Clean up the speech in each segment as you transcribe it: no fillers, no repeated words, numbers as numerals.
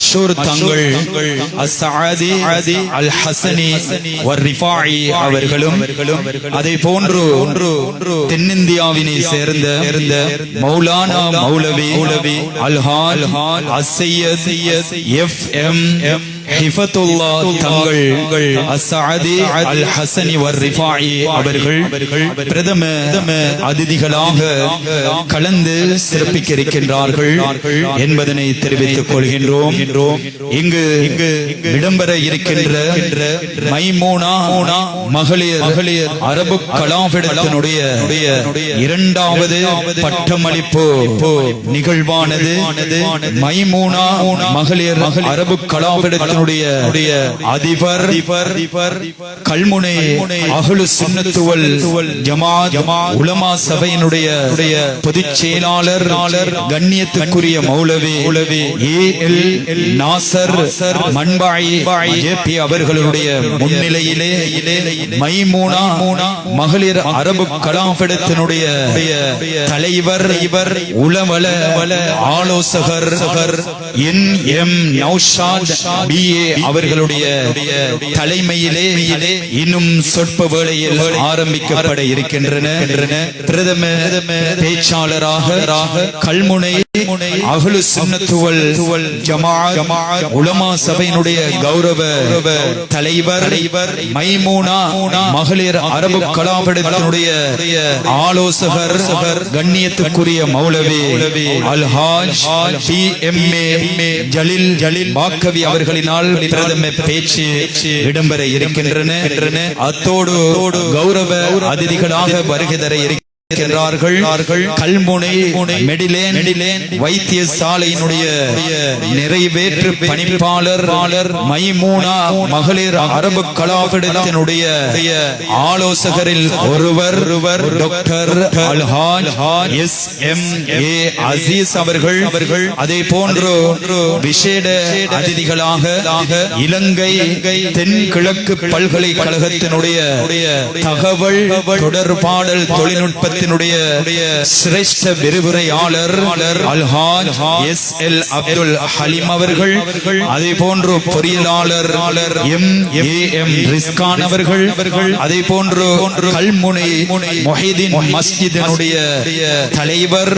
மஷூர் தங்கள் அஸ்ஸாதி அல் ஹசனி வர் ரிஃபாயி அவர்களும் அதை போன்று தென்னிந்தியாவினை சேர்ந்த மௌலானா மௌலவி அல்ஹால் அஸ்ஸையத் எஃப்எம் ஹிஃபத்துல்லா தங்கள் அஸ்ஸாதி அல் ஹசனி வர் ரிஃபாயி அவர்கள் பிரதம அதிதிகளாக கலந்து சிறப்பிக்க இருக்கின்றார்கள் என்பதனை தெரிவித்துக் கொள்கின்றோம். இங்கு இடம்பெற இருக்கின்ற மைமூனா மகளிர் அரபு கலாபீடத்தினுடைய இரண்டாவது பட்டமளிப்பு நிகழ்வானது மைமூனா மகளிர் அரபு கலாபீடத்தினுடைய அதிபர் கல்முனை அஹ்லு சுன்னத் வல் ஜமாத் உலமா சபையினுடைய பொதுச் செயலாளர் கண்ணியத்துக்குரிய மௌலவி ஏஎல் நாசர் மன்பாயி ஜேபி அவர்களுடைய முன்னிலையிலே மைமூனா மகளிர் அரபு கலாபீடத்தினுடைய தலைவர் உளவல ஆலோசகர் என்.எம். நௌஷாத் BA அவர்களுடைய தலைமையிலே இன்னும் சொற்ப வேளையில் ஆரம்பிக்கப்பட இருக்கின்றன. பிரதம பேச்சாளராக கல்முனை அஹ்லு சுன்னத் வல் ஜமாஅத் உலமா சபையினுடைய கௌரவ தலைவர் மைமூனா மகளிர் அரபு கலாபீடத்தினுடைய ஆலோசகர் கண்ணியத்துக்குரிய மௌலவி அல்ஹாஜ் PMA ஜலீல் பாக்கவி அவர்களினால் பிரதம பேச்சு இடம்பெற இருக்கின்றன. அத்தோடு கௌரவ அதிதிகளாக வருகை தர இருக்கின்றார்கள் கல்முனை மெடிலேன் வைத்தியசாலையினுடைய நிறைவேற்று பணிப்பாளர் மைமூனா மகளிர் அரபு கலாபீடத்தினுடைய ஆலோசகரில் ஒருவர் டாக்டர் அல்ஹாஜ் SMA அசீஸ் அவர்கள் அதே போன்று விசேட அதிதிகளாக இலங்கை தென்கிழக்கு பல்கலைக்கழகத்தினுடைய தகவல் தொடர்பாடல் தொழில்நுட்பத்தினுடைய சிரேஷ்ட விரிவுரையாளர் அல்ஹாஜ் SL அப்துல் ஹலீம் அவர்கள் அதே போன்று பொறியியலாளர் MAM ரிஸ்கான் அவர்கள் அதே போன்று கல்முனை முஹிதீன் மஸ்ஜிதினுடைய தலைவர்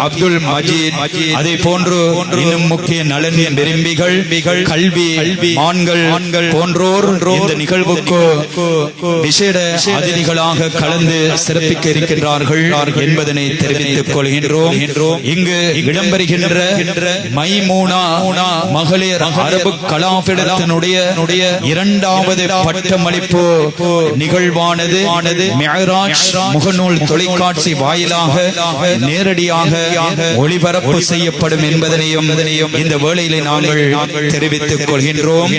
அப்துல் மஜீத் அதே போன்று இன்னும் முக்கிய நலன் விரும்பிகள் கல்வி மான்கள் போன்றோர் இந்த நிகழ்வுக்கு விசேட அதிதிகளாக கலந்து சிறப்பிக்க இருக்கின்றார்கள் என்பதனை தெரிவித்துக் கொள்கின்றோம். இங்கு இடம்பெறுகின்ற மைமூனா மகளிர் அரபு கலாபீடத்தினுடைய இரண்டாவது பட்டமளிப்பு நிகழ்வானது மிஅராஜ் முகநூல் தொலைக்காட்சி வாயிலாக நேரடியாக ஒளிபரப்பு செய்யப்படும் என்பதனையும் இந்த வேளையிலே நாங்கள் தெரிவித்துக் கொள்கின்றோம்.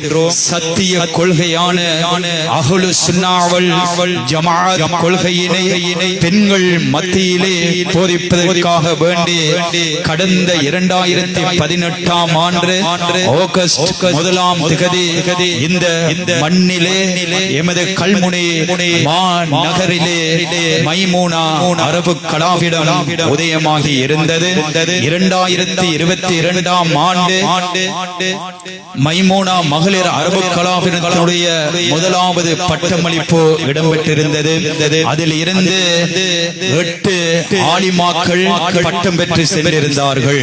சத்திய கொள்கையான அஹ்லு சுன்னah வல் ஜமாஅத் கொள்கையினை பெண்கள் மத்தியிலே போதிப்பதற்காக வேண்டி கடந்த 2018 ஆண்டு ஆகஸ்ட் 1ஆம் தேதி இந்த மண்ணிலே எமது கல்முனை நகரிலே மைமூனா அரபு கலாபீடம் உதயமாகி இருந்தது. 2022ஆம் ஆண்டு மைமூனா மகளிர் அரபு கலாபீடத்தினுடைய முதலாவது பட்டமளிப்பு இடம்பெற்றிருந்தது. அதில் இருந்து 8 ஆலிமாக்கள் பட்டம் பெற்று சென்றிருந்தார்கள்.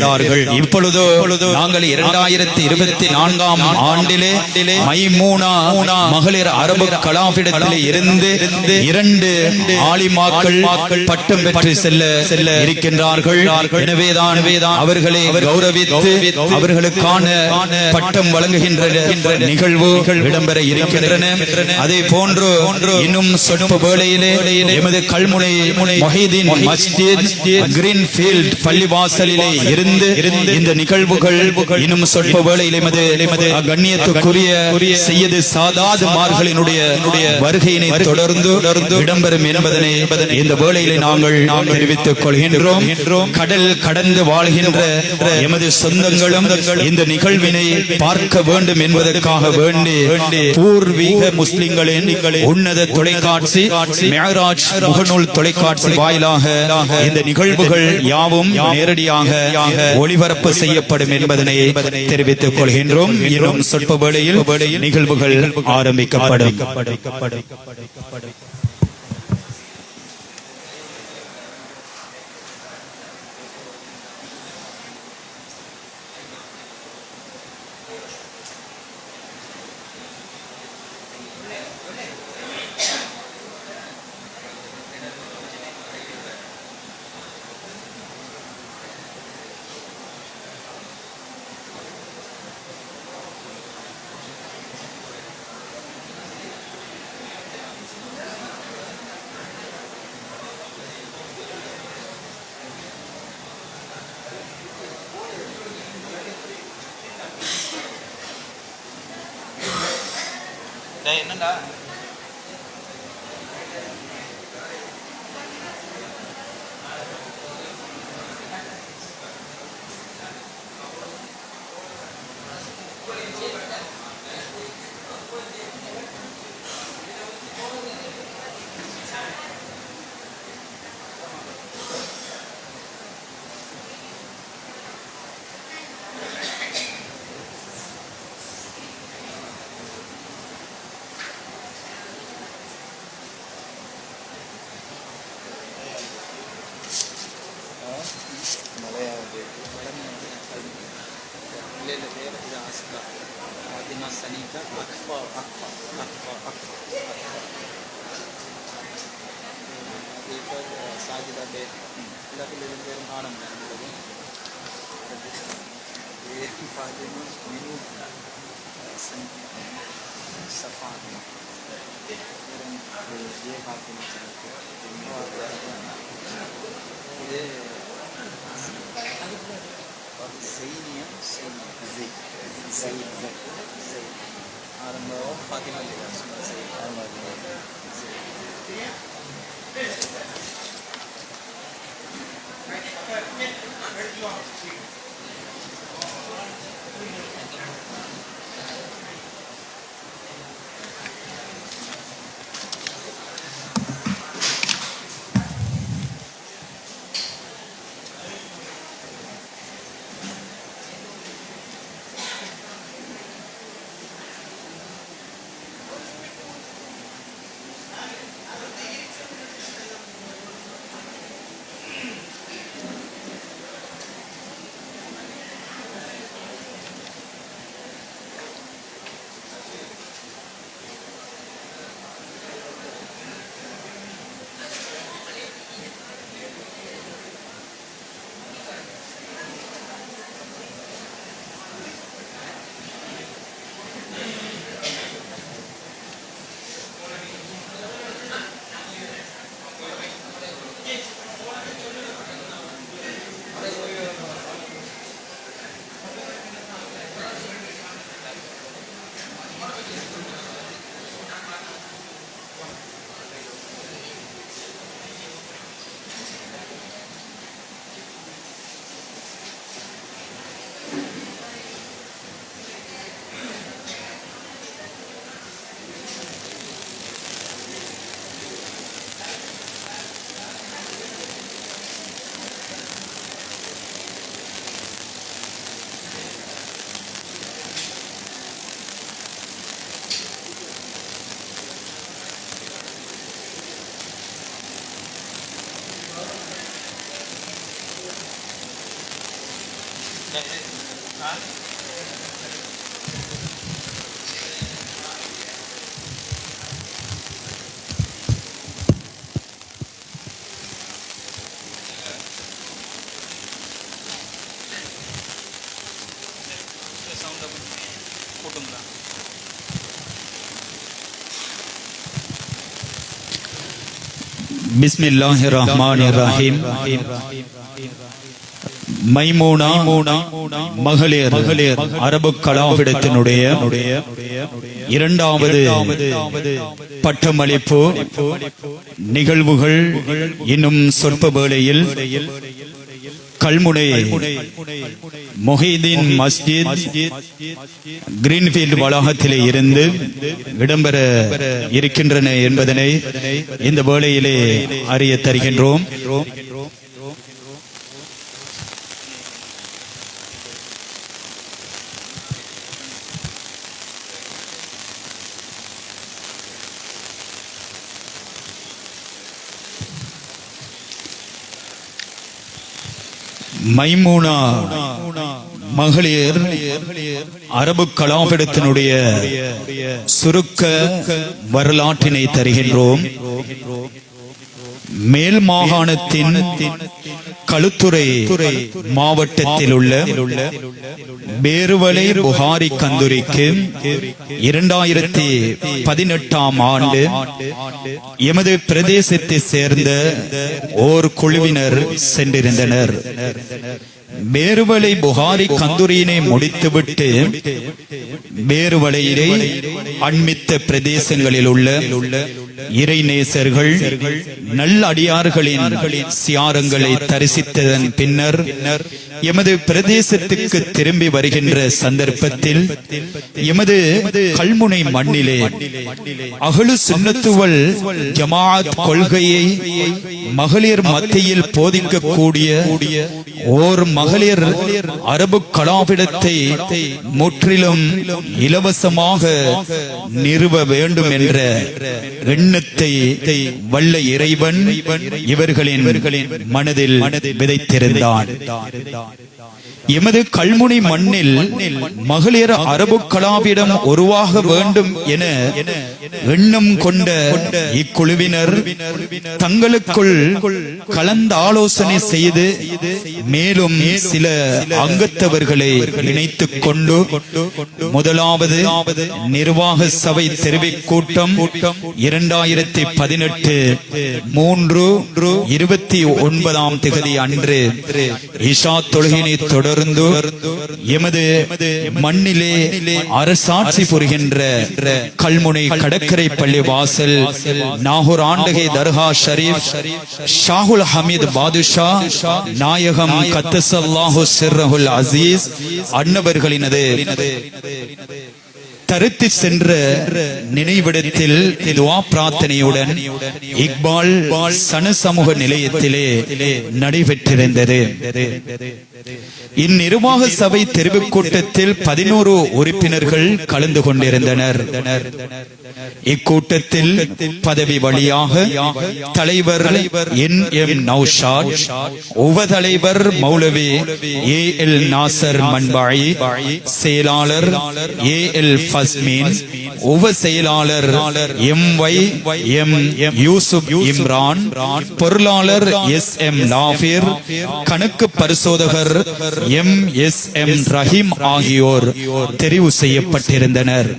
இப்பொழுதோ நாங்கள் 2024ஆம் ஆண்டிலே மைமூனா மகளிர் அரபு கலாபீடத்திலே இருந்து 2 ஆலிமாக்கள் பட்டம் பெற்று செல்ல இருக்கின்றார்கள். எனவேதான் அவர்களை கௌரவித்து அவர்களுக்கான பட்டம் வழங்குகின்ற நிகழ்வுகள் இடம்பெற இருக்கின்றன. அதே போன்று இன்னும் சொற்ப வேளையிலே எமது கல்முனை முஹிதீன் மஸ்ஜித் கிரீன்ஃபீல்ட் பள்ளிவாசலிலே இருந்து இந்த நிகழ்வுகள் இன்னும் சொற்ப வேளையிலே எமது கண்ணியத்துக்குரிய சையது சாதாத் மார்களினுடைய வருகையினை தொடர்ந்து இடம்பெறும் என்பதனை இந்த வேளையிலே நாங்கள் தெரிவித்துக் கொள்கின்றோம். கடல் கடந்து வாழ்கின்ற எமது சொந்தங்களும் இந்த நிகழ்வினை பார்க்க வேண்டும் என்பதற்காக வேண்டி பூர்வீக முஸ்லிம்களின் உன்னத தொலைக்காட்சி மிஅராஜ் முகநூல் தொலைக்காட்சி தொலைக்காட்சி வாயிலாக இந்த நிகழ்வுகள் யாவும் நேரடியாக ஒளிபரப்பு செய்யப்படும் என்பதனை தெரிவித்துக் கொள்கின்றோம். இன்னும் சொற்ப வேளையில் நிகழ்வுகள் ஆரம்பிக்கப்படும். என்னடா Sanita Akfa Sajida Bed Latin Adam Safan Fatima பிஸ்மில்லாஹிர்ரஹ்மானிர்ரஹீம். Maimuna மகளிர் அரபு கலாவிடத்தினுடைய இரண்டாவது பட்டமளிப்பு நிகழ்வுகள் இன்னும் சொற்ப வேளையில் கல்முனை மொஹிதீன் மஸ்ஜித் கிரீன்ஃபீல்ட் வளாகத்திலே இருந்து இடம்பெற இருக்கின்றன என்பதனை இந்த வேளையிலே அறிய தருகின்றோம். மைமூனா மகளிர் அரபு கலாபீடத்தினுடைய சுருக்க வரலாற்றினை தருகின்றோம். மேல் மாகாணத்தின் களுத்துறை மாவட்டத்தில் உள்ள பேருவளை புகாரி கந்தூரிக்கு 2018 ஆண்டு எமது பிரதேசத்தை சேர்ந்த ஓர் குழுவினர் சென்றிருந்தனர். பேருவளை புகாரி கந்தூரியினை முடித்துவிட்டு பேருவளையிலே அண்மித்த பிரதேசங்களில் உள்ள இறைநேசர்கள் நல்ல அடியார்களின் சியாரங்களை தரிசித்ததன் பின்னர் எமது பிரதேசத்துக்கு திரும்பி வருகின்ற சந்தர்ப்பத்தில் எமது கல்முனை மண்ணிலே அஹ்லு சுன்னத்துவல் ஜமாஅத் கொள்கையை மகளிர் மத்தியில் போதிக்கக்கூடிய ஓர் மகளிர் அரபு கலாபீடத்தை முற்றிலும் இலவசமாக நிறுவ வேண்டும் என்ற எண்ணத்தை வல்ல இறைவன் இவர்களின் மனதில் விதைத்திருந்தான். எமது கல்முனை மண்ணில் மகளிர் அரபு கலாபீடம் உருவாக வேண்டும் என எண்ணம் கொண்ட இக்குழுவினர் தங்களுக்குள் கலந்து ஆலோசனை செய்து மேலும் சில அங்கத்தவர்களை இணைத்துக் கொண்டு முதலாவது நிர்வாக சபை தெரிவிக் கூட்டம் 2018 அன்று இஷா தொழுகையினை தொடர்ந்து எமது மண்ணிலே அரசாட்சி புரிகின்ற கல்முனை கடற்கரை பள்ளி வாசல் நாகூர் ஆண்டகை தர்கா ஷரீப் ஷாஹுல் ஹமீத் பாதுஷா நாயகம் கத்தஸல்லாஹு சிர்ரஹுல் அசீஸ் அன்னவர்களினது தரித்து சென்ற நினைவிடத்தில் துஆ பிரார்த்தனையுடன் இக்பால் சன சமூக நிலையத்திலே நடைபெற்றிருந்தது. இந்நிர்வாக சபை தெரிவுக் கூட்டத்தில் 11 உறுப்பினர்கள் கலந்து கொண்டிருந்தனர். இக்கூட்டத்தில் பதவி வழியாக தலைவர் NM நௌஷாத், உப தலைவர் மௌலவி AL நாசர் மன்பாயி, செயலாளர் AL ஃபஸ்மீன், உப செயலாளர் MYM யூசுப் இம்ரான், பொருளாளர் SM லாஃபிர், கணக்கு பரிசோதகர் MSM ரஹீம் ஆகியோர் தெரிவு செய்யப்பட்டிருந்தனர்.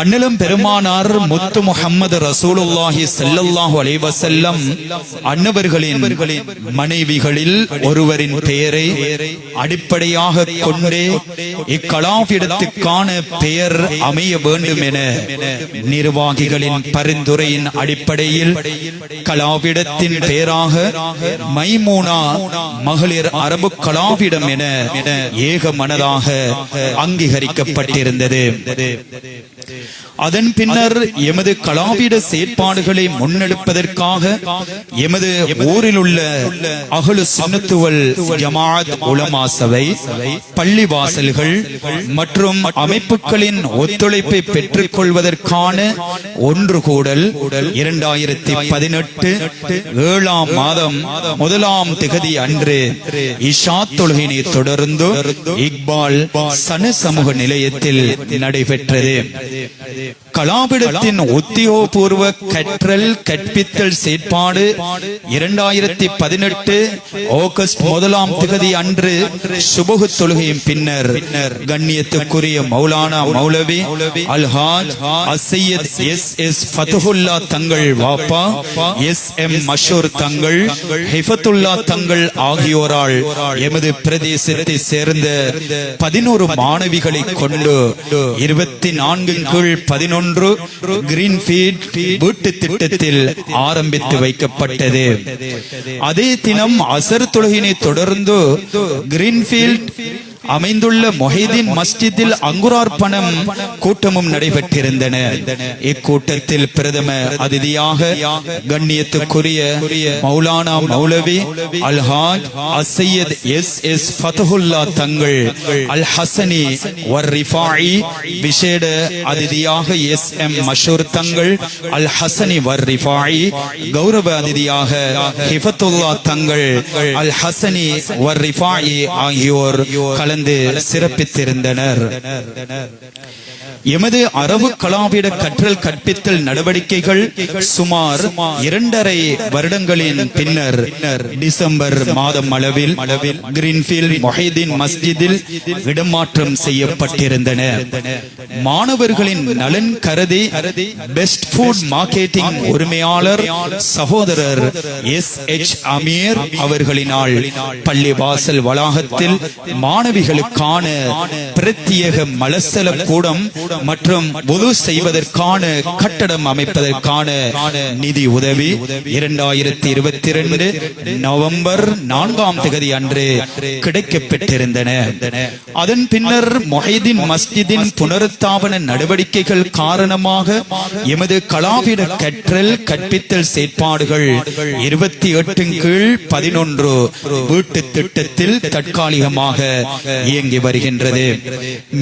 அன்னலம் பெருமானார் முத்து முஹம்மது ரசூலுல்லாஹி ஸல்லல்லாஹு அலைஹி வஸல்லம் அன்னவர்களின் மனைவிகளில் ஒருவரின் பெயரை அடிப்படையாக கொண்டே இக்கலாபீடத்துக்கான பெயர் அமைய வேண்டும் என நிர்வாகிகளின் பரிந்துரையின் அடிப்படையில் கலாபீடத்தின் பெயராக மைமூனா மகளிர் அரபு கலாபீடம் என ஏக மனதாக அங்கீகரிக்கப்பட்டிருந்தது. அதன் பின்னர் எமது கலாபீட செயற்பாடுகளை முன்னெடுப்பதற்காக எமது ஊரில் உள்ள அஹ்லு சுன்னத்துவல் ஜமாஅத் உலமா சபை, பள்ளி வாசல்கள் மற்றும் அமைப்புகளின் ஒத்துழைப்பை பெற்றுக் கொள்வதற்கான ஒன்று கூடல் 2018 7ஆம் மாதம் 1ஆம் திகதி அன்று இஷா தொழுகையினை தொடர்ந்து இக்பால் சன சமூக நிலையத்தில் நடைபெற்றது. கலாபீடத்தின் உத்தியோகபூர்வ கற்றல் கற்பித்தல் செயற்பாடு 2018 ஆகஸ்ட் 1ஆம் திகதி அன்று சுபஹ் தொழுகையின் பின்னர் கண்ணியத்துக்குரிய மௌலானா மௌலவி அல்ஹாஜ் அஸ்ஸையத் SS ஃபதுஹுல்லா தங்கள் வாப்பா SM மஷூர் தங்கள் ஹிஃபத்துல்லா தங்கள் ஆகியோர் ஆகியோரால் எமது பிரதேசத்தை சேர்ந்த 11 மாணவிகளை கொண்டு 24/11 கிரீன்ஃபீல்ட் வீட்டு திட்டத்தில் ஆரம்பித்து வைக்கப்பட்டது. அதே தினம் அசர் தொழுகையினை தொடர்ந்து கிரீன்ஃபீல்ட் அமைந்துள்ள மொஹிதீன் மஸ்ஜிதில் அங்குரார்ப்பணம் கூட்டமும் நடைபெற்றிருந்தன. இக்கூட்டத்தில் பிரதம அதிதியாக கண்ணியத்துக்குரிய மௌலானா மௌலவி அல்ஹாஜ் அஸ்ஸையத் எஸ் ஃபதஹுல்லா தங்கள் அல் ஹசனி வர் ரிஃபாயி, விசேட அதிதியாக எம் மஷூர் தங்கள் அல் ஹசனி வர் ரிஃபாயி, கௌரவ அதிதியாக ஹிஃபத்துல்லா தங்கள் அல் ஹசனி வர் ரிஃபாயி ஆகியோர் கலந்து சிறப்பித்திருந்தனர். எமது அரபு கலாவிட கற்றல் கற்பித்தல் நடவடிக்கைகள் சுமார் 2.5 வருடங்களின் பின்னர் டிசம்பர் மாதம் அளவில் கிரீன்ஃபீல்ட் மொஹிதீன் மஸ்ஜிதில் இடமாற்றம் செய்யப்பட்டிருந்தன. மாணவர்களின் நலன் கருதி பெஸ்ட் ஃபுட் மார்க்கெட்டிங் உரிமையாளர் சகோதரர் எஸ் அமீர் அவர்களினால் பள்ளிவாசல் வளாகத்தில் மாணவிகளுக்கான பிரத்யேக மலசல கூடம் மற்றும் வுது செய்வதற்கான கட்டடம் அமைப்பதற்கான நிதி உதவி 2022 நவம்பர் 4ஆம் தேதி அன்று கிடைக்கப்பெற்றிருந்தன. அதன் பின்னர் மொஹிதீன் மஸ்ஜிதின் புனருத்தாபன நடவடிக்கைகள் காரணமாக எமது கலாவிட கற்றல் கற்பித்தல் செயற்பாடுகள் 28/11 வீட்டு திட்டத்தில் தற்காலிகமாக இயங்கி வருகின்றது.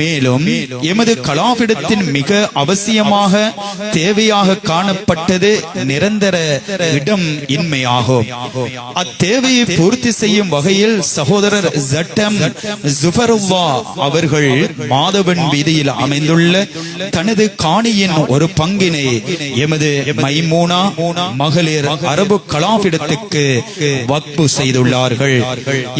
மேலும் எமது கலாவிடத்தின் மிக அவசியமாக தேவையாக காணப்பட்டது நிரந்தர இடம் இன்மையாகும். அத்தேவையை பூர்த்தி செய்யும் வகையில் சகோதரர் ஜட்டம் ஜுஃபருல்லா அவர்கள் மாதவன் வீதியில் அமைந்துள்ள தனது காணியின் ஒரு பங்கினை எமது மைமூனா மகளிர் அரபு கலாவிடத்துக்கு வக்ஃபு செய்துள்ளார்கள்.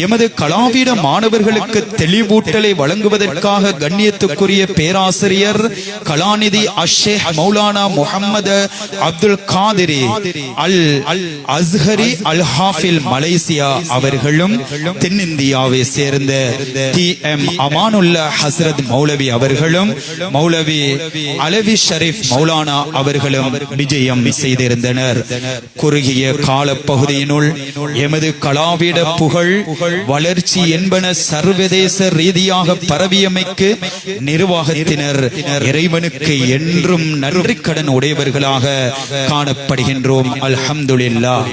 எமது கலாவிட மாணவர்களுக்கு தெளிவூட்டலை வழங்குவதற்காக கண்ணியத்துக்குரிய பேராசிரியர் கலாநிதி அஷேக் மௌலானா முஹம்மது அப்துல் காதிரி அல் அஸ்ஹரி அல் ஹாஃபில் மலேசியா அவர்களும் தென்னிந்தியாவை சேர்ந்த TM அமானுல்லா ஹஸ்ரத் மௌலவி அவர்களும் மௌலவி அலவி ஷரீப் மௌலானா அவர்களும் விஜயம் செய்திருந்தனர். குறுகிய காலப்பகுதியினுள் எமது கலாவிட புகழ் வளர்ச்சி என்பன சர்வதேச ரீதியாக பரவியமைக்கு நிர்வாகத்தினர் இறைவனுக்கு என்றும் நன்றி கடன் உடையவர்களாக காணப்படுகின்றோம். அல்ஹம்துலில்லாஹ்.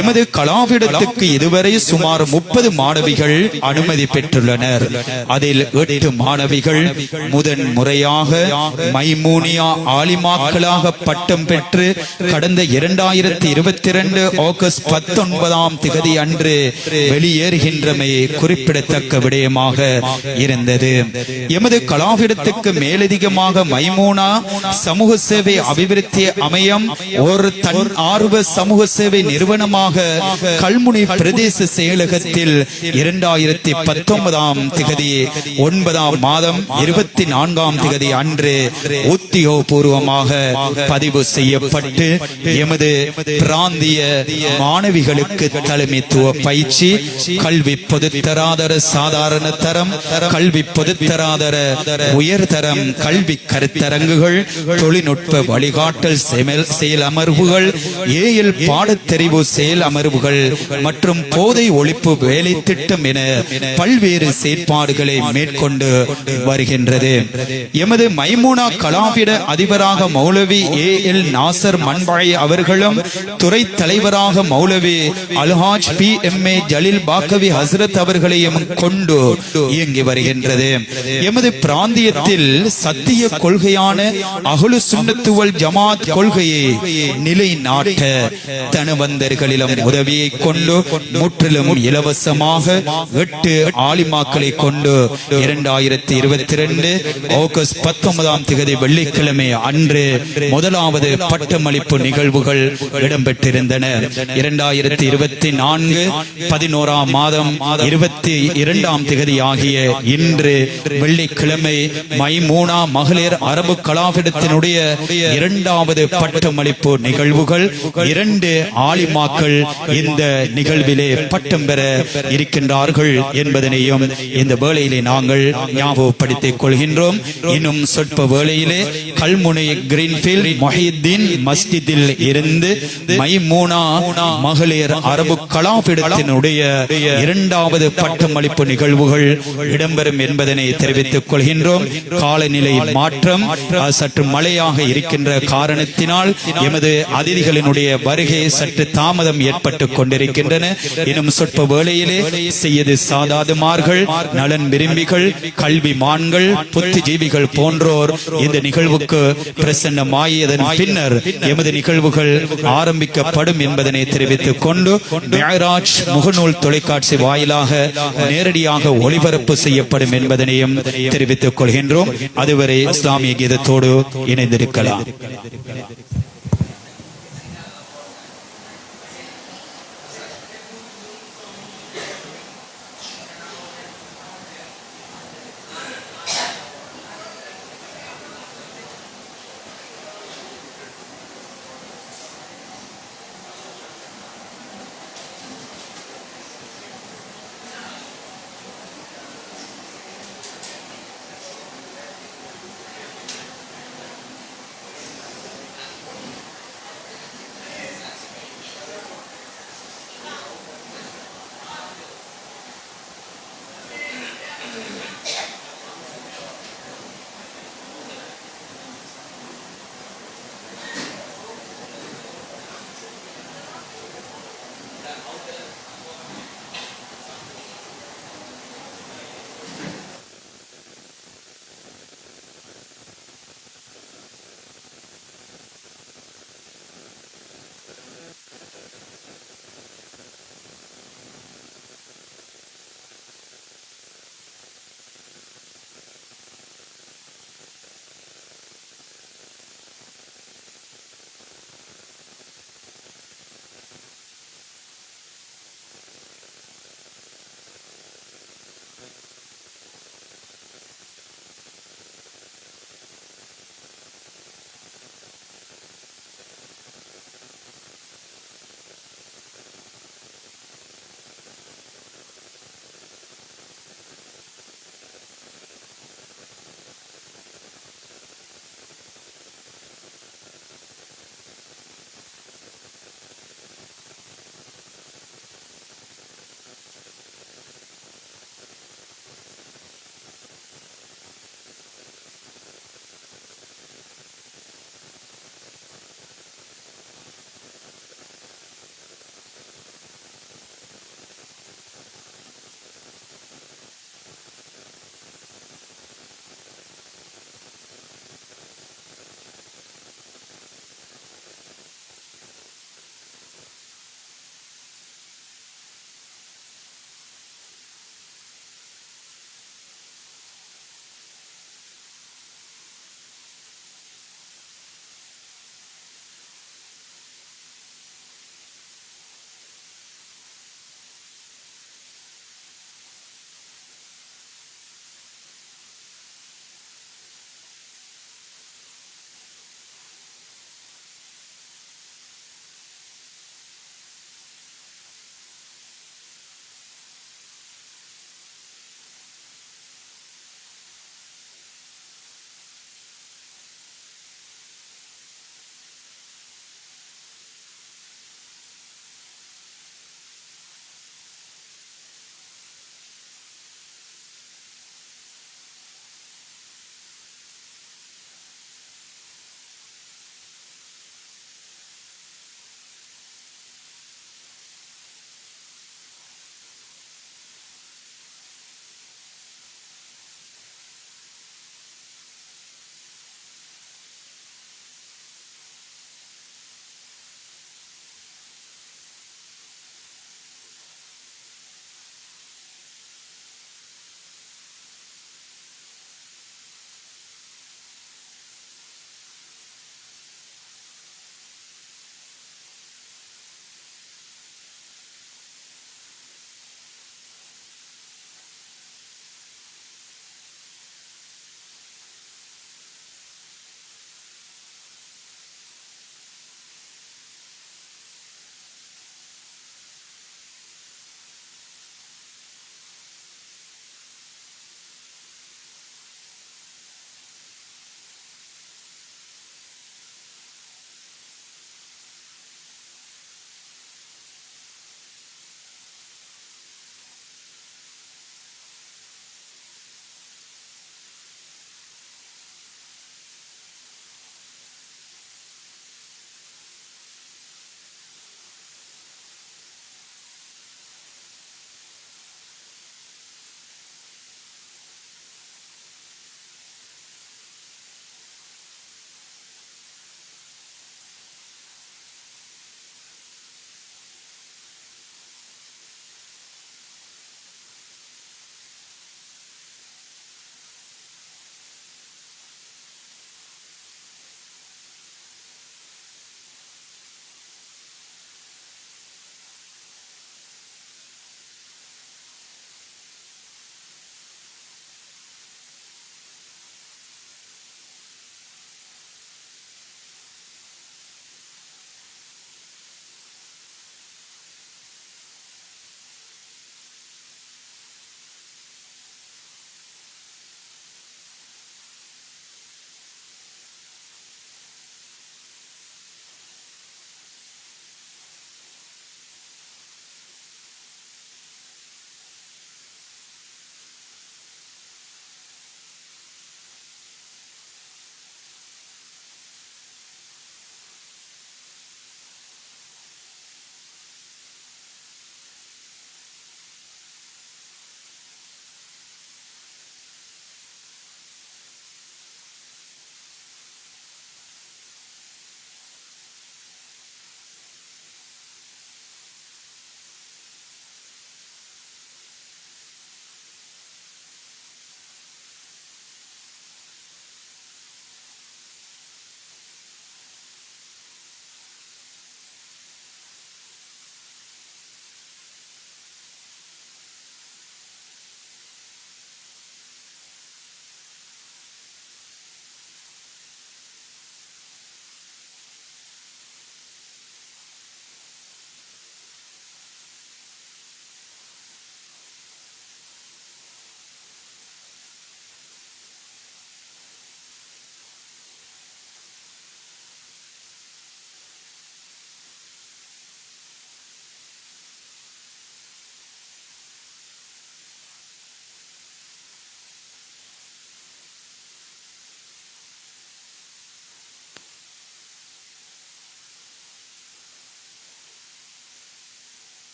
எமது கலாவிடத்துக்கு இதுவரை சுமார் 30 மாணவிகள் அனுமதி பெற்றுள்ளனர். அதில் 8 மாணவிகள் முதன் முறையாக மைமூனியா ஆலிமாக்களாக பட்டம் பெற்று கடந்த 2022 ஆகஸ்ட் 19ஆம் தேதி அன்று வெளியேறுகின்றமை குறிப்பிடத்தக்க விடயமாக இருந்தது. எமது கலாவிடத்துக்கு மேலதிகமாக மைமூனா சமூக சேவை அபிவிருத்தி அமையம் ஒரு தன் ஆர்வ சமூக சேவை நிறுவனமாக கல்முனை பிரதேச செயலகத்தில் 2019ஆம் தேதி 9ஆம் மாதம் 24ஆம் தேதி அன்று உத்தியோகபூர்வமாக பதிவு செய்யப்பட்டு எமது பிராந்திய மாணவிகளுக்கு தலைமைத்துவ பயிற்சி, கல்வி பொதுத்தராதர சாதாரண தரம், கல்வி பொதுத்தராதர உயர்தரம் கல்வி கருத்தரங்குகள், தொழில்நுட்ப வழிகாட்டல் செயல் அமர்வுகள், ஏஎல் பாடத்தெரிவு செயல் அமர்வுகள் மற்றும் போதை ஒழிப்பு வேலை திட்டம் என பல்வேறு செயற்பாடுகளை மேற்கொண்டு வருகின்றது. எமது மைமூனா கலாவிட அதிபராக மௌலவி AL நாசர் மன்பாய் அவர்களும் துறை தலைவராக மௌலவி அல்ஹாஜ் PMA ஜலீல் பாக்கவி ஹஸ்ரத் அவர்களையும் கொண்டு இயங்கி வருகின்றது. எமது பிராந்தியத்தில் சத்திய கொள்கையான அஹ்லு சுன்னத்து வல் ஜமாத் கொள்கையை நிலைநாட்ட தனவந்தர்களிடம் உதவியை கொண்டு முற்றிலும் இலவசமாக 8 ஆலிமாக்களை கொண்டு 2022 ஆகஸ்ட் 19ஆம் தேதி வெள்ளிக்கிழமை அன்று முதலாவது பட்டமளிப்பு நிகழ்வுகள் இடம்பெற்றிருந்தன. 2024 11ஆம் மாதம் 22ஆம் தேதி ஆகிய இன்று வெள்ளிக்கிழமை மைமூனா மைமூனா மகளிர் அரபு கலாபிடத்தினுடைய இரண்டாவது பட்டமளிப்பு நிகழ்வுகள். 2 ஆலிமாக்கள் இந்த நிகழ்விலே பட்டம் பெற இருக்கின்றார்கள் என்பதனையும் இந்த வேளையிலே நாங்கள் ஞாபகப்படுத்திக் கொள்கின்றோம். இன்னும் சொற்ப வேளையிலே கல்முனை கிரீன்ஃபீல்ட் மொஹிதீன் மஸ்ஜிதில் இருந்து மைமூனா மகளிர் அரபு கலாபிடத்தினுடைய இரண்டாவது பட்டமளிப்பு நிகழ்வுகள் இடம்பெறும் என்பதனை தெரிவித்துக் கொள்கின்றோம். காலநிலை மாற்றம், சற்று மழையாக இருக்கின்ற காரணத்தினால் எமது அதிதிகளினுடைய வருகை சற்று தாமதம் ஏற்பட்டுக் கொண்டிருக்கின்றன. இன்னும் சொற்ப வேளையிலே செய்யது சாதாதுமார்கள், நலன் விரும்பிகள், கல்விமான்கள், புத்திஜீவிகள் போன்றோர் இந்த நிகழ்வுக்கு பிரசன்னமாகியதன் பின்னர் எமது நிகழ்வுகள் ஆரம்பிக்கப்படும் என்பதனை தெரிவித்துக் கொண்டு மிஅராஜ் முகநூல் தொலைக்காட்சி வாயிலாக நேரடியாக ஒளிபரப்பு செய்யப்படும் என்பதனையும் தெரிவித்துக் கொள்கின்றோம். அதுவரை இஸ்லாமிய கீதத்தோடு இணைந்திருக்கலாம்.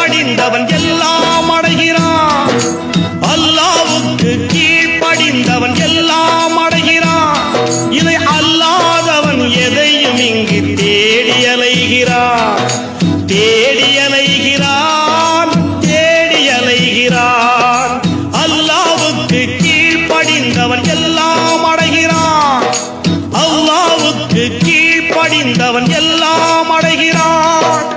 கீழ்ப்படிந்தவன் எல்லாம் அடைகிறான். அல்லாஹ்வுக்கு கீழ்ப்படிந்தவன் எல்லாம் அடைகிறான். இதை அல்லாதவன் எதையும் இங்கு தேடி அலைகிறான். தேடி அலைகிறான், தேடி அலைகிறான். அல்லாஹ்வுக்கு கீழ்ப்படிந்தவன் எல்லாம் அடைகிறான். அல்லாஹ்வுக்கு கீழ்ப்படிந்தவன் எல்லாம் அடைகிறான்.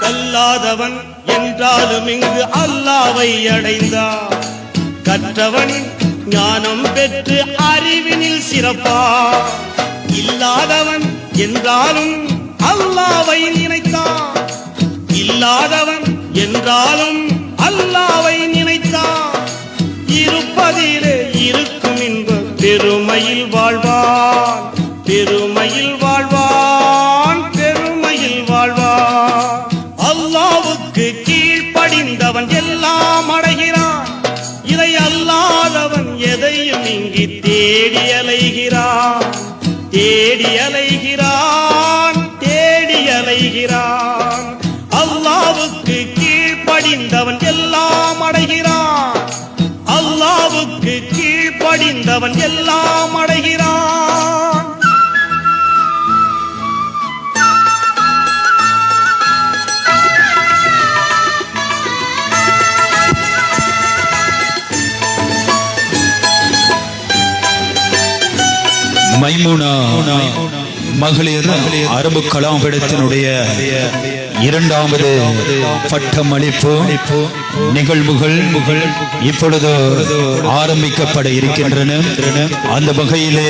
கல்லாதவன் என்றாலும் இங்கு அல்லாவை அடைந்தான். கற்றவன் ஞானம் பெற்று அறிவினில் சிறப்பா. இல்லாதவன் என்றாலும் அல்லாவை நினைத்தான். இல்லாதவன் என்றாலும் அல்லாவை நினைத்தான். இருப்பதிலே இருக்கும் இன்ப பெருமையில் வாழ்வான். பெருமையில் வாழ்வான், பெருமையில் வாழ்வான். அல்லாஹ்வுக்கு கீழ்ப்படிந்தவன் எல்லாம் அடைகிறான். இதை அல்லாதவன் எதையும் இங்கு தேடி அலைகிறான். தேடி அலைகிறான், தேடி அலைகிறான். அல்லாஹ்வுக்கு கீழ்ப்படிந்தவன் எல்லாம் அடைகிறான். அல்லாஹ்வுக்கு கீழ்ப்படிந்தவன் எல்லாம் அடைகிறான். மைமுனா மகளிர் அரபு கலாபீடத்தினுடைய இரண்டாவது பட்டமளிப்பு நிகழ்வுகள் இப்பொழுது ஆரம்பிக்கப்பட இருக்கின்றன. அந்த வகையிலே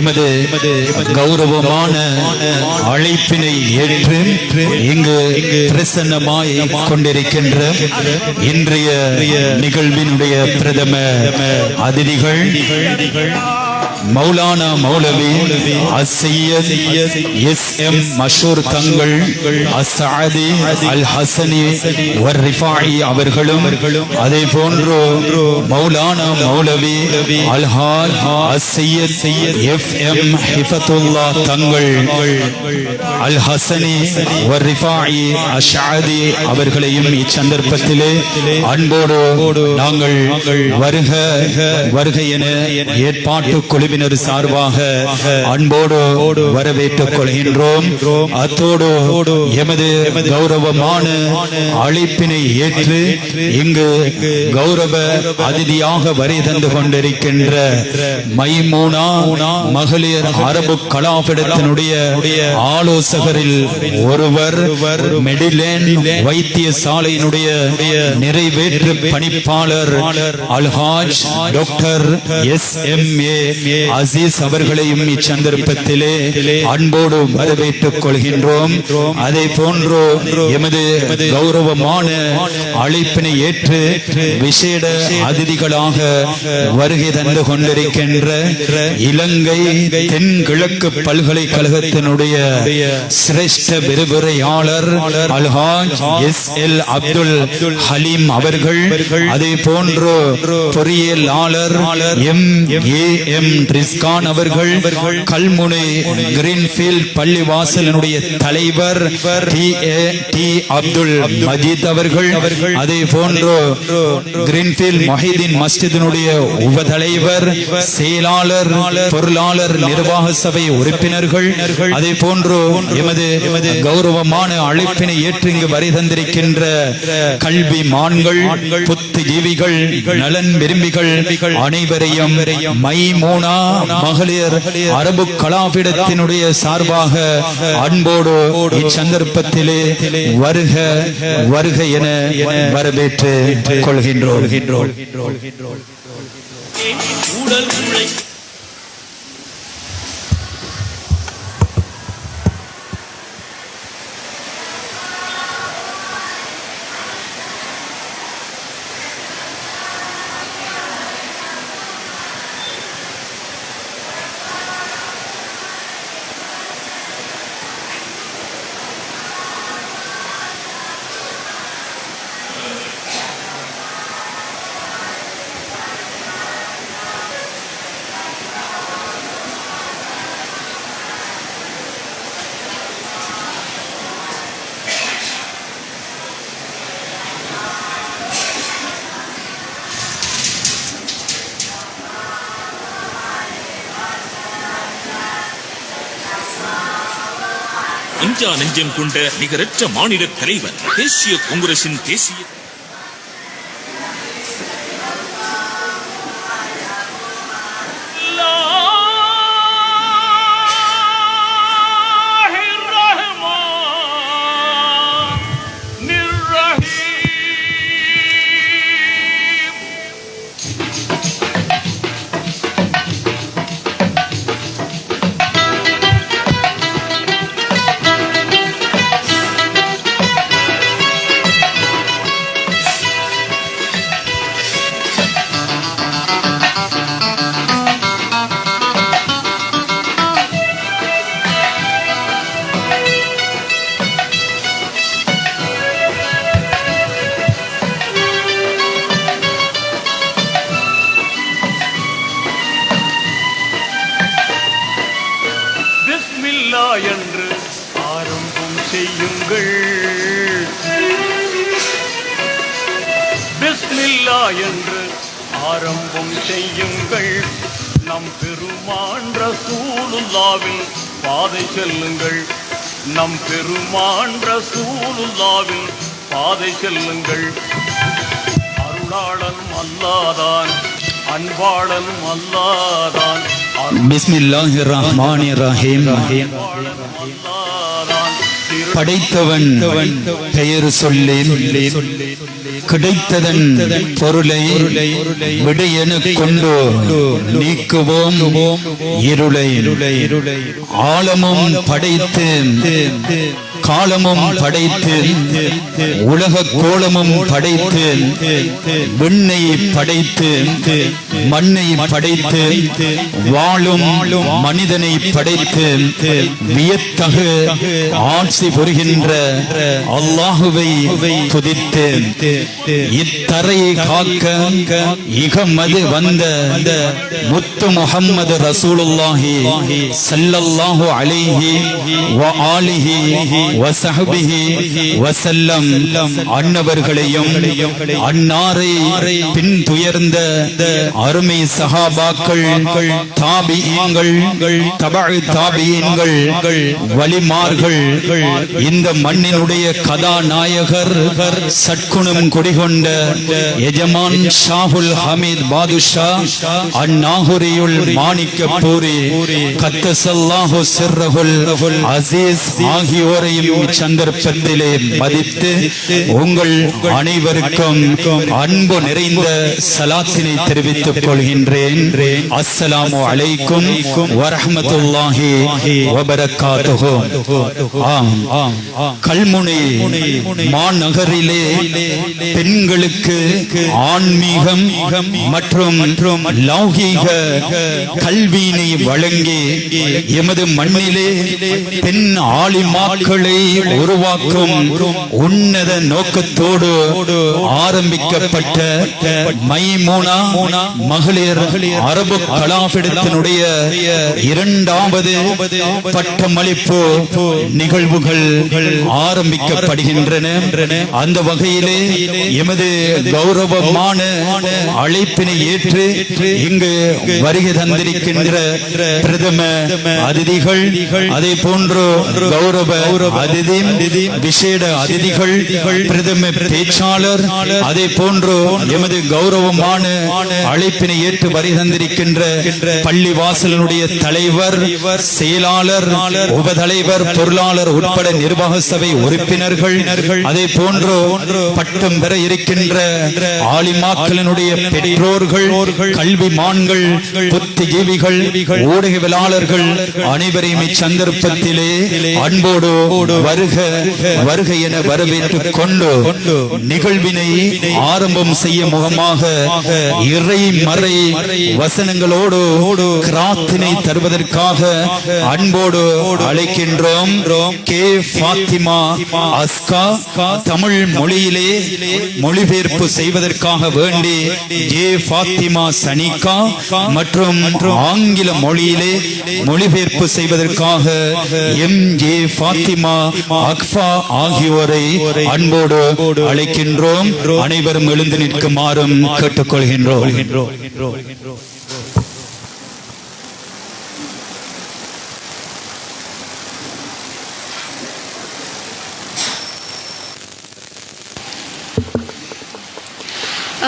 எமது கௌரவமான அழைப்பினை ஏற்று இங்கு பிரசன்னமாய் கொண்டிருக்கின்ற இன்றைய நிகழ்வினுடைய பிரதம அதிதிகள் மௌலானா மௌலவி அஸ்ஸையத் எஸ்.எம். மஷூர் தங்கள் அஸ்ஸாதி அல் ஹசனி வர் ரிஃபாயி அவர்களும் அதே போன்று மௌலானா மௌலவி அல் ஹாஜ் அஸ்ஸையத் எஃப்.எம். ஹிஃபத்துல்லா தங்கள் அல் ஹசனி வர் ரிஃபாயி அஷ்ஆதி அவர்களையும் இச்சந்தர்ப்பத்திலே அன்போடு நாங்கள் வருக என ஏற்பாட்டு குழுவினர் சார்பாக அன்போடு வரவேற்றுக் கொள்கின்றோம். அத்தோடு எமது கௌரவமான அழைப்பினை ஏற்று இங்கு கௌரவ அதிதியாக வரை தந்து கொண்டிருக்கின்ற மைமூனா மகளிர் அரபு கலாபீடத்தினுடைய ஆலோசகரில் ஒருவர், மெடிலேண்ட் வைத்தியசாலையினுடைய நிறைவேற்று பணிப்பாளர் அல்ஹாஜ் டாக்டர் எஸ்.எம்.ஏ. அசீஸ் அவர்களையும் இச்சந்தர்ப்பத்திலே அன்போடு வரவேற்றுக் கொள்கின்றோம். அதே போன்று எமது கௌரவமான அழைப்பினை ஏற்று விசேட அதிதிகளாக வருகை தந்து கொண்டிருக்கின்ற இலங்கை தென்கிழக்கு பல்கலைக்கழகத்தினுடைய சிரேஷ்ட விரிவுரையாளர் அல்ஹாஜ் எஸ்.எல். அப்துல் ஹலீம் அவர்கள், அதே போன்று பொறியியலாளர் எம்.ஏ.எம். ரிஸ்கான் அவர்கள், கல்முனை கிரீன்ஃபீல்ட் பள்ளிவாசலினுடைய தலைவர் டி. அப்துல் மஜீத் அவர்கள், அதே போன்று கிரீன்ஃபீல்ட் மொஹிதீன் மஸ்ஜிதினுடைய உபதலைவர், செயலாளர், பொருளாளர், நிர்வாக சபை உறுப்பினர்கள், அதே போன்று எமது கௌரவமான அழைப்பினை ஏற்று இங்கு வரை தந்திருக்கின்ற கல்வி மான்கள், புத்திஜீவிகள், நலன் விரும்பிகள் அனைவரையும் மைமூனா மகளிர் அரபு கலாபீடத்தினுடைய சார்பாக அன்போடு இச்சந்தர்ப்பத்திலே வருக என வரவேற்று கொள்கின்றோம். உடல் உழை அஞ்சா நெஞ்சம் கொண்ட நிகரற்ற மாநில தலைவர், தேசிய காங்கிரசின் தேசிய பிஸ்மில்லா என்று ஆரம்பம் செய்யுங்கள். பிஸ்மில்லா என்று ஆரம்பம் செய்யுங்கள். நம் பெருமான் ரசூலுல்லாவின் பாதை செல்லுங்கள். நம் பெருமான் ரசூலுல்லாவின் பாதை செல்லுங்கள். அருளாளன் அல்லாதான், அன்பாளன் அல்லாதான். பிஸ்மில்லாஹிர் ரஹ்மானிர் ரஹீம். படைத்தவன் பெயர் சொல்லேன், கிடைத்ததன் பொருளை விடையென கொண்டு நீக்குவோம் இருளை. ஆழமும் படைத்து காலமும் படைத்து உலக கோலமும் படைத்து விண்ணை படைத்து மண்ணை படைத்து வாழும் மனிதனை படைத்து வியத்தகு ஆட்சி புரிகின்ற அல்லாஹுவை துதித்து இத்தரையை காக்க இகமது வந்த முத்து முஹம்மது ரசூலுல்லாஹி ஸல்லல்லாஹு அலைஹி வ ஆலிஹி வ ஸஹ்பிஹி வஸல்லம் அன்னவர்களையும் அன்னாரை பின்துயர்ந்த அருமை சஹாபாக்கள், தாபிஈன்கள், தபஉ தாபிஈன்கள், வலிமார்கள், இந்த மண்ணினுடைய கதாநாயகர், சட்குணம் குடிகொண்ட எஜமான் ஷாஹுல் ஹமீத் பாதுஷா அந்நாகுரியுல் மாணிக்கப்பூரி கத்தஸல்லாஹு சிர்ரஹுல் அசீஸ் ஆகியோரையும் சந்தர்ப்பத்திலே மதித்து உங்கள் அனைவருக்கும் அன்பு நிறைந்த சலாத்தினை தெரிவித்துக் கொள்கின்றேன். அஸ்ஸலாமு அலைக்கும் வரஹ்மத்துல்லாஹி வபரகாத்துஹு. கல்முனை மாநகரிலே பெண்களுக்கு ஆன்மீகம் மற்றும் லௌகீக கல்வியினை வழங்கி எமது மண்ணிலே பெண் ஆலிமாக்களை உருவாக்கும் உன்னத நோக்கத்தோடு ஆரம்பிக்கப்பட்ட மைமூனா மகளிர் அரபு கலாபிடத்தினுடைய இரண்டாவது பட்டமளிப்பு நிகழ்வுகள் ஆரம்பிக்கப்படுகின்றன. அந்த வகையிலே எமது கௌரவமான அழைப்பினை ஏற்று இங்கு வருகை தந்திருக்கின்ற பிரதம அதிதிகள், அதே போன்று கௌரவ அதிதி, விசேட அதிதிகள், பிரதம பேச்சாளர், அதே போன்று எமது கௌரவமான அழைப்பினை ஏற்று வருகை தந்திருக்கின்ற பள்ளி வாசலினுடைய தலைவர், செயலாளர், உபதலைவர், பொருளாளர் உட்பட நிர்வாக சபை உறுப்பினர்கள், அதே போன்று பட்டம் பெற பெற இருக்கின்ற ஆலிமாக்களினுடைய பெற்றோர்கள், கல்விமான்கள், புத்திஜீவிகள், ஊடகவியலாளர்கள் அனைவரையும் இச்சந்தர்ப்பத்திலே அன்போடு வருக வருக என வரவேற்றுக் கொண்டு நிகழ்வினை ஆரம்பம் செய்ய முகமாக இறை மறை வசனங்களோடு கிராத்தினை தருவதற்காக அன்போடு அழைக்கின்றோம். கே ஃபாத்திமா அஸ்கா தமிழ் மொழியிலே மொழிபெயர்ப்பு செய்வதற்காக வேண்டி ஜே ஃபாத்திமா சனிகா மற்றும் ஆங்கில மொழியிலே மொழிபெயர்ப்பு செய்வதற்காக எம் ஜே ஃபாத்திமா அக்ஃபா ஆகியோரை அன்போடு அழைக்கின்றோம். அனைவரும் எழுந்து நிற்குமாறும் கேட்டுக்கொள்கின்றோம்.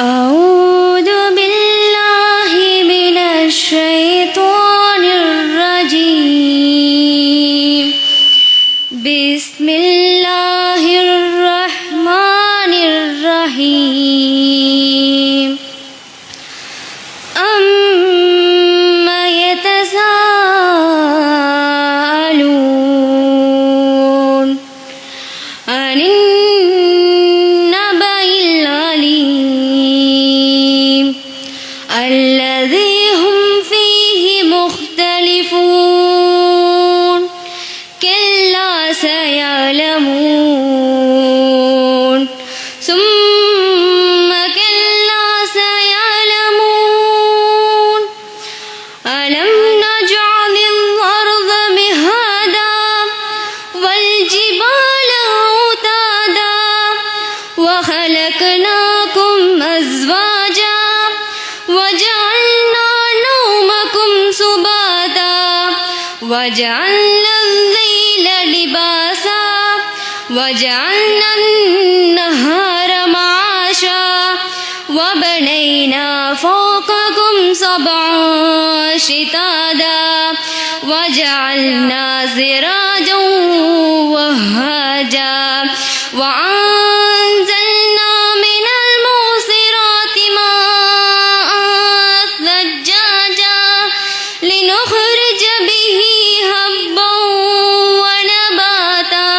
أعوذ بالله من الشيطان الرجيم بسم الله الرحمن الرحيم أما يتساءلون عن النبأ العليم الذي هم فيه مختلفون كلا سيعلمون ثم كلا سيعلمون ألم نجعل الأرض مهادا والجبال أوتادا وخلقناكم أزواجا وجعلنا نومكم سباتا وجعلنا الليل لباسا وجعلنا النهار معاشا وبنينا فوقكم سبعا شدادا وجعلنا سراجا وهاجا وأنزلنا من المعصرات ماء ثجاجا لنخرج به حبا ونباتا.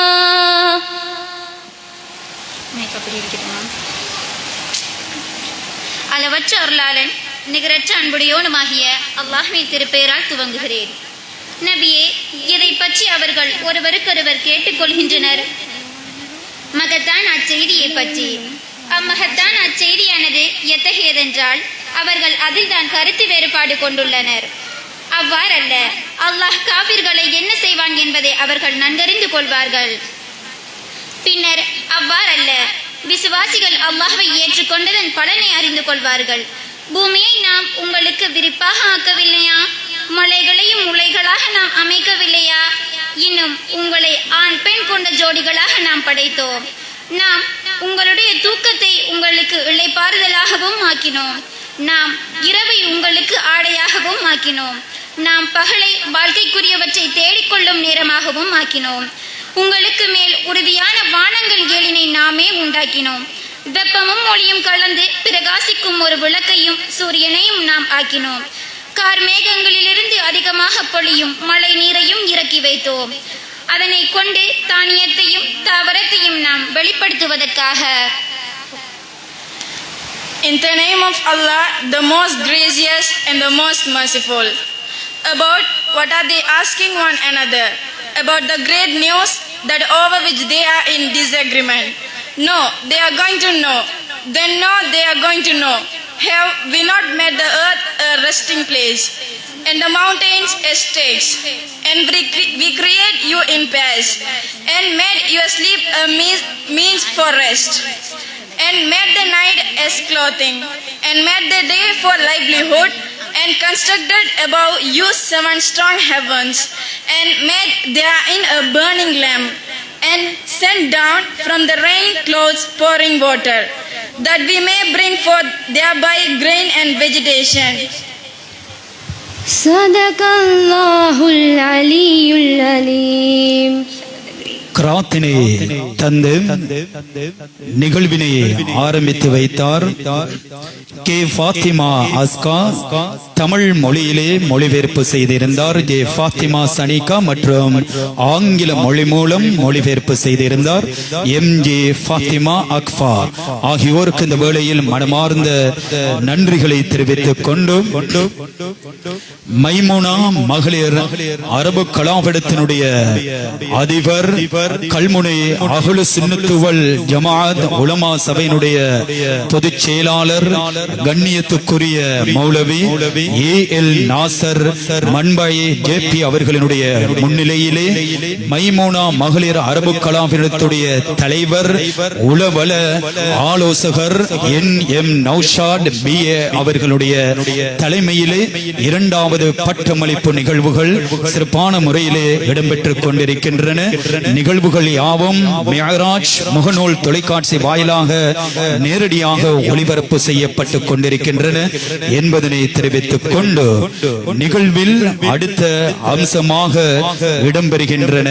அளவற்ற அருளாளன் நிகரற்ற அன்புடையோனுமாகிய அல்லாஹ்வின் திருப்பெயரால் துவங்குகிறேன். நபியே, இதை பற்றி அவர்கள் ஒருவருக்கொருவர் கேட்டுக்கொள்கின்றனர். மகத்தான் அச்செய்தியை பற்றி. அம்மகத்தான் அச்செய்தியானது எத்தகையதென்றால் அவர்கள் அதில் தான் கருத்து வேறுபாடு கொண்டுள்ளனர். அவ்வாறல்ல, அல்லாஹ் காபிர்களை என்ன செய்வான் என்பதை அவர்கள் நன்கறிந்து கொள்வார்கள். பின்னர் அவ்வாறல்ல, விசுவாசிகள் அல்லாஹ்வை ஏற்றுக்கொண்டதன் பலனை அறிந்து கொள்வார்கள். பூமியை நாம் உங்களுக்கு விரிப்பாக ஆக்கவில்லையா? மலைகளையும் முளைகளாக நாம் அமைக்கவில்லையா? இன்னும் உங்களை ஆண் பெண் கொண்ட ஜோடிகளாக நாம் படைத்தோம். நாம் உங்களுடைய தூக்கத்தை உங்களுக்கு இளைப்பாறுதலாகவும் ஆக்கினோம். நாம் இரவை உங்களுக்கு ஆடையாகவும் ஆக்கினோம். நாம் பகலை வாழ்க்கைக்குரியவற்றை தேடிக்கொள்ளும் நேரமாகவும் ஆக்கினோம். உங்களுக்கு மேல் உறுதியான வானங்கள் 7 நாமே உண்டாக்கினோம். வெப்பமும் ஒளியும் கலந்து பிரகாசிக்கும் ஒரு விளக்கையும் சூரியனையும் நாம் ஆக்கினோம். கார்மேகங்களிலிருந்து அதிகமாக பொழியும் மழை நீரையும் இறக்கி வைத்தோம். அதனை கொண்டு தானியத்தையும் தாவரத்தையும் நாம் வெளிப்படுத்துவதற்காக. In the name of Allah, the most gracious and the most merciful. About what are they asking one another? About the great news that over which they are in disagreement. No, they are going to know. Then no, they are going to know. Have we not made the earth a resting place, and the mountains as stakes, and we create you in pairs, and made your sleep a means for rest, and made the night as clothing, and made the day for livelihood, and constructed above you 7 strong heavens, and made therein a burning lamp, and sent down from the rain clouds pouring water, that we may bring forth thereby grain and vegetation. صدق الله العلي العليم. கிராத்தினை தந்து நிகழ்வினை ஆரம்பித்து வைத்தார். K Fathima அஸ்கா தமிழ் மொழியிலே மொழிபெயர்ப்பு செய்திருந்தார். J Fathima Sanika மற்றும் ஆங்கில மொழி மூலம் மொழிபெயர்ப்பு செய்திருந்தார். எம் ஜே ஃபாத்திமா அக்ஃபா ஆகியோருக்கு இந்த வேளையில் மனமார்ந்த நன்றிகளை தெரிவித்துக் கொண்டு மைமுனா மகளிர் அரபு கலாபடத்தினுடைய அதிபர் கல்முனை அஹ்லு சுன்னத்துவல் ஜமாஅத் உலமா சபையினுடைய பொதுச் செயலாளர் கண்ணியத்துக்குரிய மௌலவி ஏ.எல். நாசர் மண்பாய் ஜே.பி. அவர்களுடைய முன்னிலையிலே மைமுனா மகளிர் அரபு கலாபடத்துடைய தலைவர் உளவல ஆலோசகர் என்.எம். நௌஷாத் பி.ஏ. அவர்களுடைய தலைமையிலே இரண்டாவது பட்டமளிப்பு நிகழ்வுகள் சிறப்பான முறையிலே இடம்பெற்றுக் கொண்டிருக்கின்றன. நிகழ்வுகள் யாவும் மிஅராஜ் முகநூல் தொலைக்காட்சி வாயிலாக நேரடியாக ஒளிபரப்பு செய்யப்பட்டுக் கொண்டிருக்கின்றன என்பதனை தெரிவித்துக் கொண்டு நிகழ்வில் அடுத்த அம்சமாக இடம்பெறுகின்றன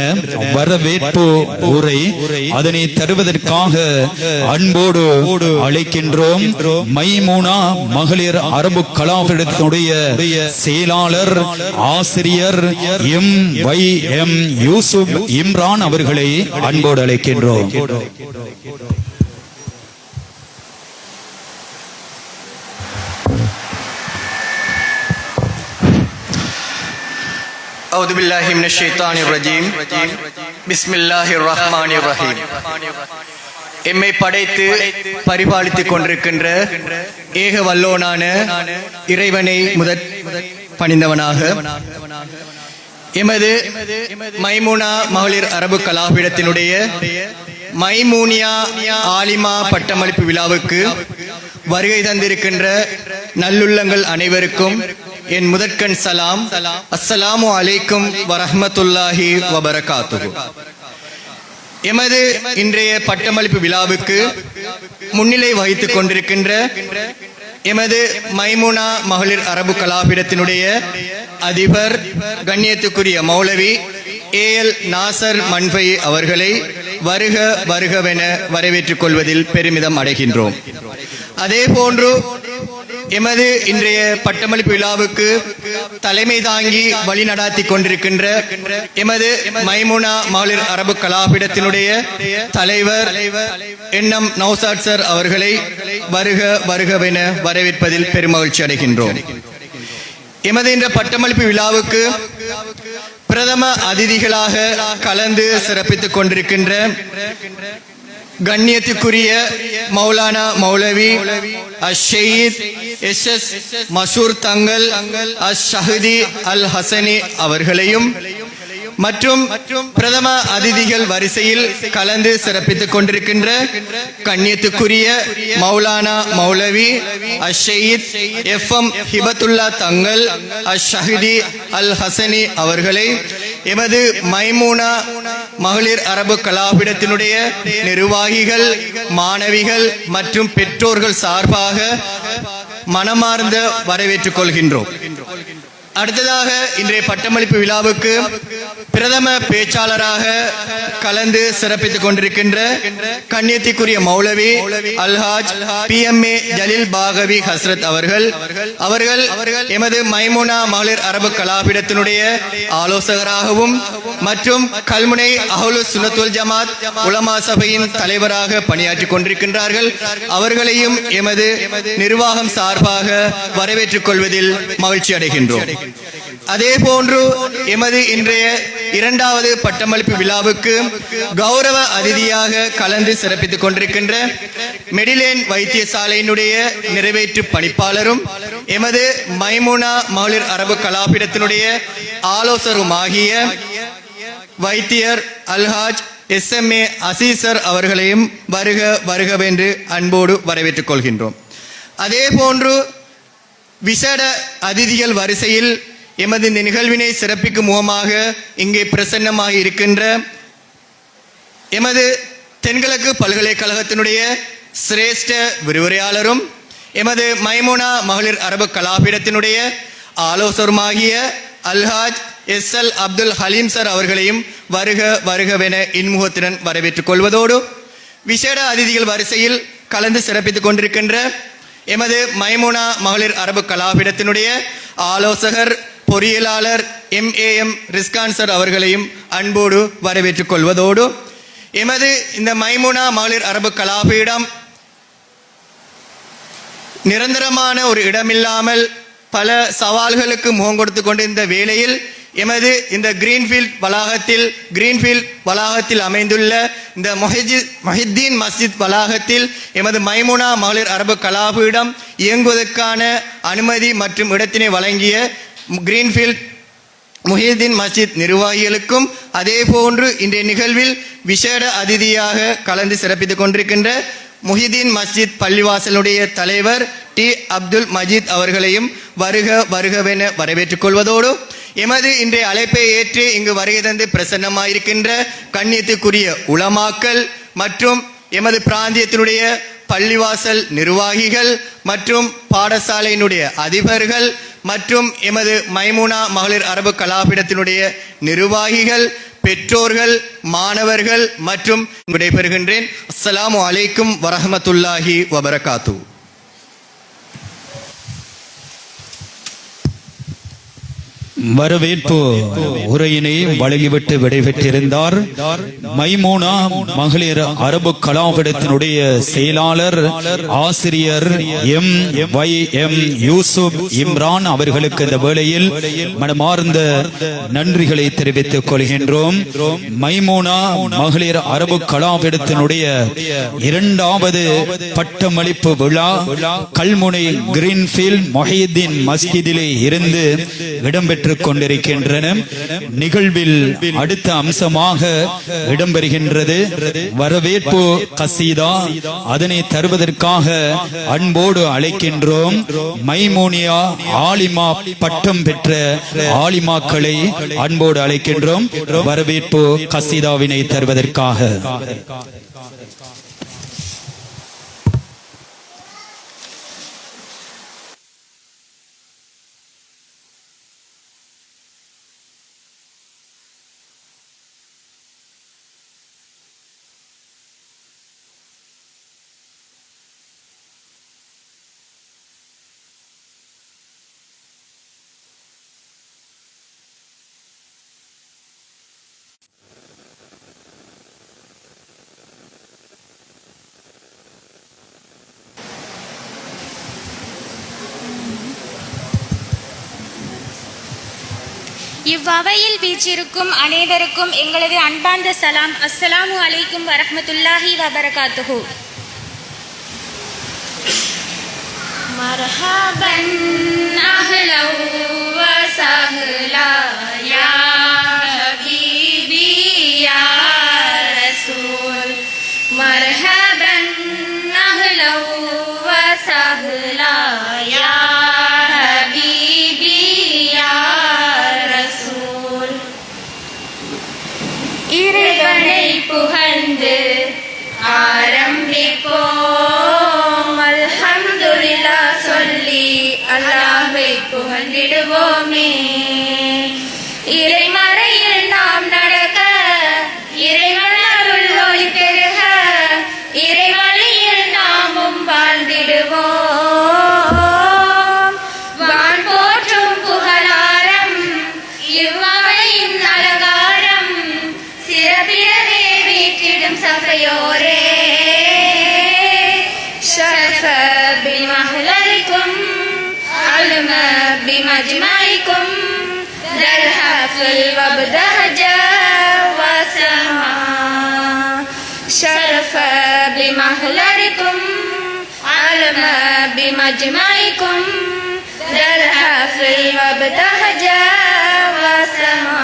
வரவேற்பு உரை. அதனை தருவதற்காக அன்போடு அழைக்கின்றோம் மைமுனா மகளிர் அரபு கலாபடத்தினுடைய செயலாளர் ஆசிரியர் எம் யூசுப் இம்ரான் அவர்களை அன்போடு அழைக்கின்றோம். அவுது பில்லாஹி மினஷ் ஷைத்தானிர் ரஜீம். பிஸ்மில்லாஹிர் ரஹ்மானிர் ரஹீம். எம்மை படைத்து பரிபாலித்துக் கொண்டிருக்கின்ற ஏக வல்லோனான இறைவனை முதற் பணிந்தவனாக எமது மைமுனா மகளிர் அரபு கலாபீடத்தினுடைய மைமூனியா ஆலிமா பட்டமளிப்பு விழாவுக்கு வருகை தந்திருக்கின்ற நல்லுள்ளங்கள் அனைவருக்கும் என் முதற்கண் சலாம். அஸ்ஸலாமு அலைக்கும் வரஹ்மத்துல்லாஹி வபரகாத்துஹு. எமது இன்றைய பட்டமளிப்பு விழாவுக்கு முன்னிலை வகித்துக் கொண்டிருக்கின்ற எமது மைமுனா மகளிர் அரபு கலாபீடத்தினுடைய அதிபர் கண்ணியத்துக்குரிய மௌலவி ஏ.எல். நாசர் மண்பை அவர்களை வருக வருகவென வரவேற்றுக் கொள்வதில் பெருமிதம் அடைகின்றோம். அதே போன்று எமது இன்றைய பட்டமளிப்பு விழாவுக்கு தலைமை தாங்கி வழிநடாத்தி கொண்டிருக்கின்ற எமது மைமுனா மகளிர் அரபு கலாபீடத்தினுடைய தலைவர் என்.எம். நௌஷாத் சார் அவர்களை வருக வருகவென வரவேற்பதில் பெருமகிழ்ச்சி அடைகின்றோம். எமது இந்த பட்டமளிப்பு விழாவுக்கு பிரதம அதிதிகளாக கலந்து சிறப்பித்துக் கொண்டிருக்கின்ற கண்ணியத்துக்குரிய மௌலானா மௌலவி அஷ்-ஷயீத் எஸ்.எஸ். மசூர் தங்கள் அஷ்-ஷஹதி அல் ஹசனி அவர்களையும் மற்றும் பிரதம அதிதிகள் வரிசையில் கலந்து சிறப்பித்துக் கொண்டிருக்கின்ற கண்ணியத்துக்குரிய மௌலானா மௌலவி அஷ்-ஷயீத் எஃப்.எம். ஹிபத்துல்லா தங்கள் அஷ்-ஷஹதி அல் ஹசனி அவர்களை எமது மைமுனா மகளிர் அரபு கலாபீடத்தினுடைய நிர்வாகிகள், மாணவிகள் மற்றும் பெற்றோர்கள் சார்பாக மனமார்ந்த வரவேற்றுக் கொள்கின்றோம். அடுத்ததாக இன்றைய பட்டமளிப்பு விழாவுக்கு பிரதம பேச்சாளராக கலந்து சிறப்பித்துக் கொண்டிருக்கின்ற கண்ணியத்திற்குரிய மௌலவி அல்ஹாஜ் பி.எம்.ஏ. ஜலீல் பாகவி ஹஸ்ரத் அவர்கள் எமது மைமுனா மகளிர் அரபு கலாபீடத்தினுடைய ஆலோசகராகவும் மற்றும் கல்முனை அஹ்லு சுன்னத்துல் ஜமாத் உலமா சபையின் தலைவராக பணியாற்றிக் கொண்டிருக்கின்றார்கள். அவர்களையும் எமது நிர்வாகம் சார்பாக வரவேற்றுக் கொள்வதில் மகிழ்ச்சி அடைகின்றோம். அதே போன்று எமது இன்றைய இரண்டாவது பட்டமளிப்பு விழாவுக்கு கௌரவ அதிதியாக கலந்து சிறப்பித்துக் கொண்டிருக்கின்ற மெடிலேன் வைத்தியசாலையினுடைய நிறைவேற்று பணிப்பாளரும் எமது மைமுனா மகளிர் அரபு கலாபீடத்தினுடைய ஆலோசகருமாகிய வைத்தியர் அல்ஹாஜ் எஸ்.எம்.ஏ. அசீசர் அவர்களையும் வருக வருகவென்று அன்போடு வரவேற்றுக் கொள்கின்றோம். அதே போன்று விசேட அதிதிகள் வரிசையில் எமது இந்த நிகழ்வினை சிறப்பிக்கும் முகமாக இங்கே பிரசன்னமாக இருக்கின்ற எமது தென்கிழக்கு பல்கலைக்கழகத்தினுடைய சிரேஷ்ட விரிவுரையாளரும் எமது மைமுனா மகளிர் அரபு கலாபீடத்தினுடைய ஆலோசகருமாகிய அல்ஹாஜ் எஸ்எல் அப்துல் ஹலீம் சார் அவர்களையும் வருக வருகவென இன்முகத்துடன் வரவேற்றுக் கொள்வதோடு விசேட அதிதிகள் வரிசையில் கலந்து சிறப்பித்துக் கொண்டிருக்கின்ற எமது மைமுனா மகளிர் அரபு கலாபீடத்தினுடைய ஆலோசகர் பொறியியலாளர் MAM ரிஸ்கான் சார் அவர்களையும் அன்போடு வரவேற்றுக் கொள்வதோடு எமது இந்த மைமுனா மகளிர் அரபு கலாபீடம் நிரந்தரமான ஒரு இடமில்லாமல் பல சவால்களுக்கு முகம் கொடுத்து கொண்டிருந்த வேளையில் எமது இந்த கிரீன்ஃபீல்ட் வளாகத்தில் அமைந்துள்ள இந்த மொஹித்தீன் மஸ்ஜித் வளாகத்தில் எமது மைமுனா மகளிர் அரபு கலாபீடம் இயங்குவதற்கான அனுமதி மற்றும் இடத்தினை வழங்கிய கிரீன்ஃபீல்ட் முஹிதீன் மஸ்ஜித் நிர்வாகிகளுக்கும் அதே போன்று இன்றைய நிகழ்வில் விசேட அதிதியாக கலந்து சிறப்பித்துக் கொண்டிருக்கின்ற முஹிதீன் மஸ்ஜித் பள்ளிவாசலுடைய தலைவர் டி அப்துல் மஜீத் அவர்களையும் வருக வருகவென வரவேற்றுக் கொள்வதோடு எமது இன்றைய அழைப்பை ஏற்று இங்கு வருகை தந்து பிரசன்னமாயிருக்கின்ற கண்ணியத்துக்குரிய உலமாக்கள் மற்றும் எமது பிராந்தியத்தினுடைய பள்ளிவாசல் நிர்வாகிகள் மற்றும் பாடசாலையினுடைய அதிபர்கள் மற்றும் எமது மைமுனா மகளிர் அரபு கலாபீடத்தினுடைய நிர்வாகிகள் பெற்றோர்கள் மாணவர்கள் மற்றும் விடைபெறுகின்றேன். அஸ்ஸலாமு அலைக்கும் வரஹ்மத்துல்லாஹி வபரகாத்து. வரவேற்பு உரையினை வழங்கிவிட்டு விடைபெற்றிருந்தார் மைமூனா மகளிர் அரபு கலாபீடத்தினுடைய செயலாளர் ஆசிரியர் MYM யூசுப் இம்ரான் அவர்களுக்கு இந்த வேளையில் மனமார்ந்த நன்றிகளை தெரிவித்துக் கொள்கின்றோம். மைமூனா மகளிர் அரபு கலாபீடத்தினுடைய இரண்டாவது பட்டமளிப்பு விழா கல்முனை கிரீன்ஃபீல்ட் மொஹிதீன் மஸ்ஜிதிலே இருந்து இடம்பெற்று கொண்டிருக்கின்றன. நிகழ்வில் அடுத்த அம்சமாக இடம்பெறுகின்றது வரவேற்பு கசீதா. அதனை தருவதற்காக அன்போடு அழைக்கின்றோம் மைமூனியா ஆலிமா பட்டம் பெற்ற ஆலிமாக்களை அன்போடு அழைக்கின்றோம் வரவேற்பு கசீதாவினை தருவதற்காக. இவ்வவையில் வீற்றிருக்கும் அனைவருக்கும் எங்களது அன்பார்ந்த சலாம். அஸ்ஸலாமு அலைக்கும் வரஹ்மத்துல்லாஹி வபரகாத்துஹு. மர்ஹபன் அஹ்லன் வ சஹ்லா யா ஹபீபி யா ரசூல். மர்ஹபன் அஹ்லன் வ சஹ்லா யா இறைவனை புகழ்ந்து ஆரம்பிப்போம். அல்ஹம்துலில்லாஹ் சொல்லி அல்லாஹ்வை புகழ்ந்திடுவோமே. இறைமறையில் நாம் நடக்க இறைவன் அருள் ஒளி பெருக இறைவழியில் நாமும் வாழ்ந்திடுவோம். வான் போற்றும் புகழாரம் இவ்வாழையின் அலங்காரம் சிறப்பிடவே வீற்றிடும் சபையோரே. ஷரஃப பிமஹ்லரிக்கும் அல்ம பிமஜ்மாயிக்கும் தல்ஹஃபில் வப்தஹஜ வஸமா. ஷரஃப பிமஹ்லரிக்கும் அல்ம பிமஜ்மாயிக்கும் தல்ஹஃபில் வப்தஹஜ வஸமா.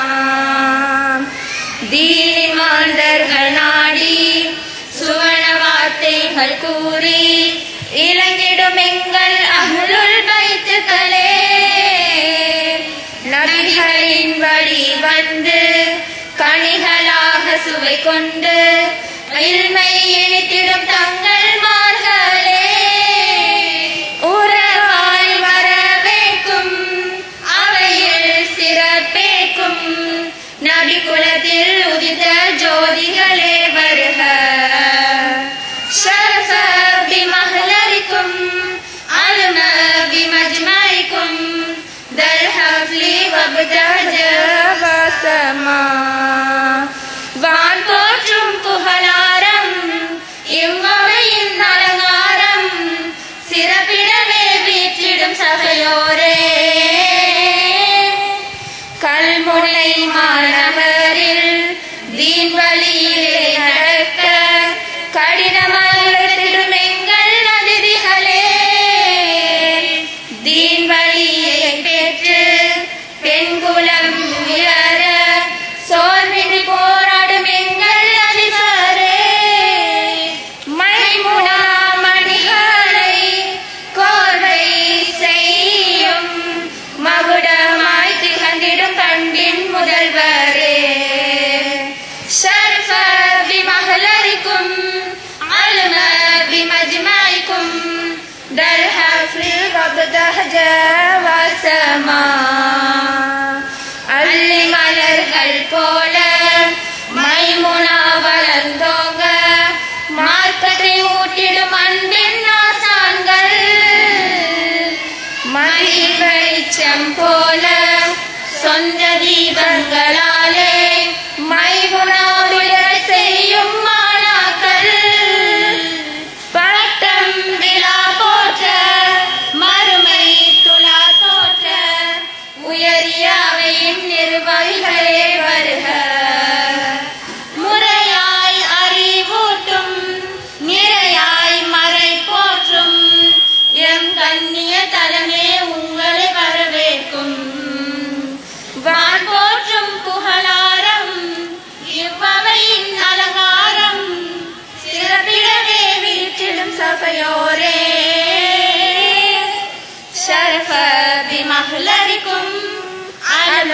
தீனி மாந்தர்கள் நாடி சுவன வார்த்தைகள் கூறி இலங்கிடும் எங்கள் அஹ்லுல் பைத்துக்களே. நபிகளின் வழி வந்து கனிகளாக சுவை கொண்டு இல்மை இனித்திடும் தங்கள் மார்களே. உறவாய் வரவேற்கும் அவையில் சிறப்பேற்கும் முனை மாநகரில் தீன் வழியிலே நடக்க கடினமல்லத்திடும் எங்கள் அதிதிகளே, தீன் வழியை பெற்று பெண்குலம் உயர சோர்வின்றி போராடும் எங்கள் அதிபரே, மைமுனா மணிகளை கோர்வை செய்யும் மகுடமாய் திகழ்ந்திடும் பண்பின் முதல்வரே, ஷர்ஃப பிமஹ்லரிக்கும் அல்ம பிமஜ்மாயிக்கும் தல்ஹ ஃபில் வப்தஹஜ வஸமா, அள்ளி மலர்கள் போல மைமுனா வளர்ந்தோங்க மார்க்கத்தை ஊட்டிடும் அன்பின் ஆசான்கள், மதி வெளிச்சம் போல சொந்த தீபங்களாலே மைமுனா விழச் செய்யும் மாணாக்கள், பட்டம் விழா போற்ற மறுமை துலா தோற்ற உயரிய அவையின் நிர்வாகிகளே வருக, முறையாய் அறிவூட்டும் நிறையாய் மறை போற்றும் எம் கண்ணிய தலமே உங்களை வரவேற்கும், வான் போற்றும் புகழாரம் இவ்வவையின் அலங்காரம் சிறப்பிடவே வீட்டிலும் சபையோரே, ஷரஃப பிமஹ்லரிக்கும் அல்ம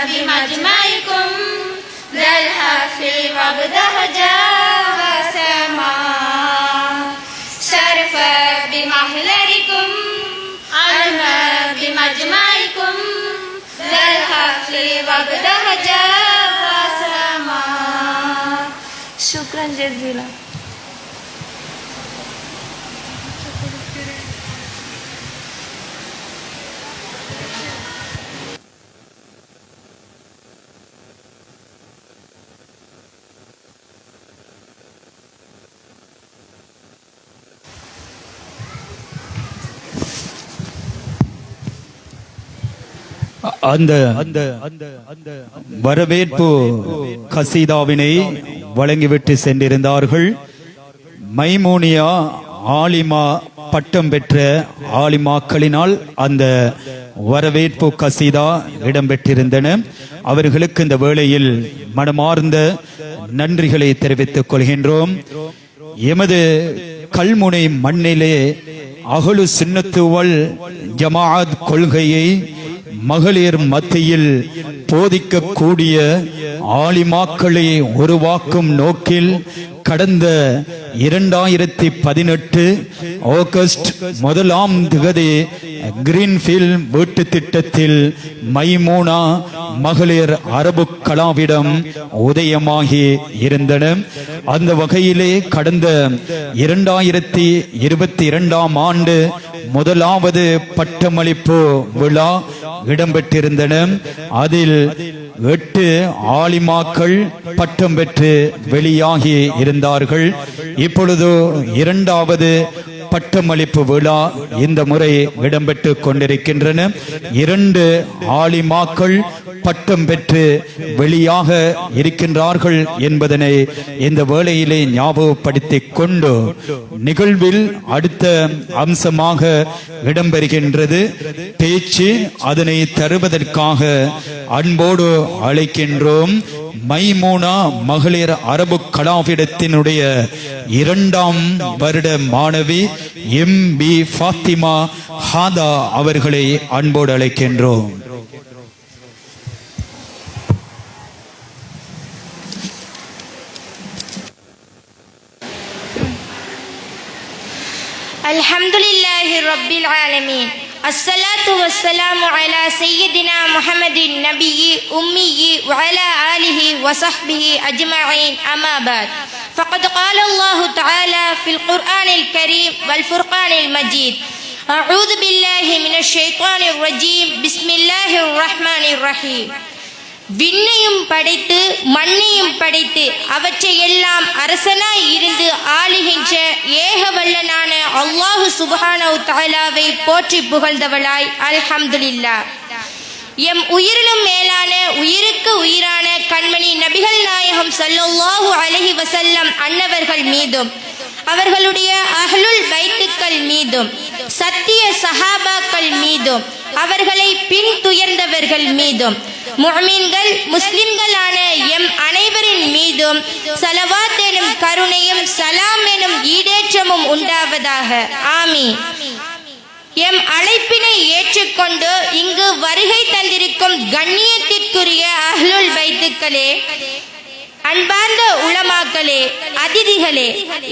பிமஜ்மாயிக்கும் தல்ஹ ஃபில் வப்தஹஜ வஸமா, ஷரஃப பிமஹ்லரிக்கும் அல்ம பிமஜ்மாயிக்கும் தல்ஹ ஃபில் வப்தஹஜ வஸமா. शुक्रान जज़ीला. அந்த வரவேற்பு கசீதாவினை வழங்கிவிட்டு சென்றிருந்தார்கள். மைமூனியா ஆலிமா பட்டம் பெற்ற ஆலிமாக்களினால் அந்த வரவேற்பு கசீதா இடம்பெற்றிருந்தன. அவர்களுக்கு இந்த வேளையில் மனமார்ந்த நன்றிகளை தெரிவித்துக் கொள்கின்றோம். எமது கல்முனை மண்ணிலே அஹ்லு சுன்னத்து வல் ஜமாஅத் கொள்கையை மகளிர் மத்தியில் போதிக்கக்கூடிய ஆலிமாக்களை உருவாக்கும் நோக்கில் கடந்த 2018 ஆகஸ்ட் 1ஆம் தேதி கிரீன்ஃபீல்ட் வீட்டு திட்டத்தில் மைமூனா மகளிர் அரபு கலாவிடம் உதயமாகி இருந்தன. அந்த வகையிலே கடந்த 2022ஆம் ஆண்டு முதலாவது பட்டமளிப்பு விழா இடம்பெற்றிருந்தன. அதில் 8 ஆலிமாக்கள் பட்டம் பெற்று வெளியாகி இருந்தார்கள். இப்பொழுது 2வது பட்டமளிப்பு விழா இந்த முறை இடம்பெற்று கொண்டிருக்கின்றன. 2 ஆலிமாக்கள் பட்டம் பெற்று வெளியாக இருக்கின்றார்கள் என்பதனை இந்த வேளையிலே ஞாபகப்படுத்திக் கொண்டு நிகழ்வில் அடுத்த அம்சமாக இடம்பெறுகின்றது பேச்சு. அதனை தருவதற்காக அன்போடு அழைக்கின்றோம் மைமூனா மகளிர் அரபு கலாவிடத்தினுடைய 2ஆம் வருட மாணவி MB ஃபாத்திமா ஹாதா அவர்களை அன்போடு அழைக்கின்றோம். அல்ஹம்துலில்லாஹி ரப்பில் ஆலமீன். அஸ்ஸலாத்து வஸ்ஸலாமு அலா சய்யிதினா முஹம்மதின் நபியி உம்மியி வ அலா ஆலிஹி வ ஸஹ்பிஹி அஜ்மஈன். அம்மா பஅத். فقد قال الله تعالى في القرآن الكريم والفرقان المجيد: أعوذ بالله من الشيطان الرجيم. بسم الله الرحمن الرحيم. விண்ணையும் படைத்து மண்ணையும் படைத்து அவற்றை எல்லாம் அரசனாய் இருந்து ஆளுகின்ற ஏக வல்லனான அல்லாஹு சுப்ஹானஹு தஆலாவை போற்றி புகழ்ந்தவளாய் அல்ஹம்துலில்லாஹ். எம் உயிரிலும் மேலான உயிருக்கு ஸல்லல்லாஹு அலைஹி வஸல்லம் அன்னவர்கள் மீதும் அவர்களுடைய அஹ்லுல் பைத்துக்கள் மீதும் சத்திய சஹாபாக்கள் மீதும் அவர்களை பின்துயர்ந்தவர்கள் மீதும் முஃமின்கள் முஸ்லிம்களான எம் அனைவரின் மீதும் ஸலவாத் எனும் கருணையும் சலாம் எனும் ஈடேற்றமும் உண்டாவதாக. ஆமீன். எம் அழைப்பினை ஏற்றுக்கொண்டு இங்கு வருகை தந்திருக்கும் கண்ணியத்திற்குரிய அஹ்லுல் பைத்துக்களே, அன்பார்ந்த உலமாக்களே, அதிதிகளே,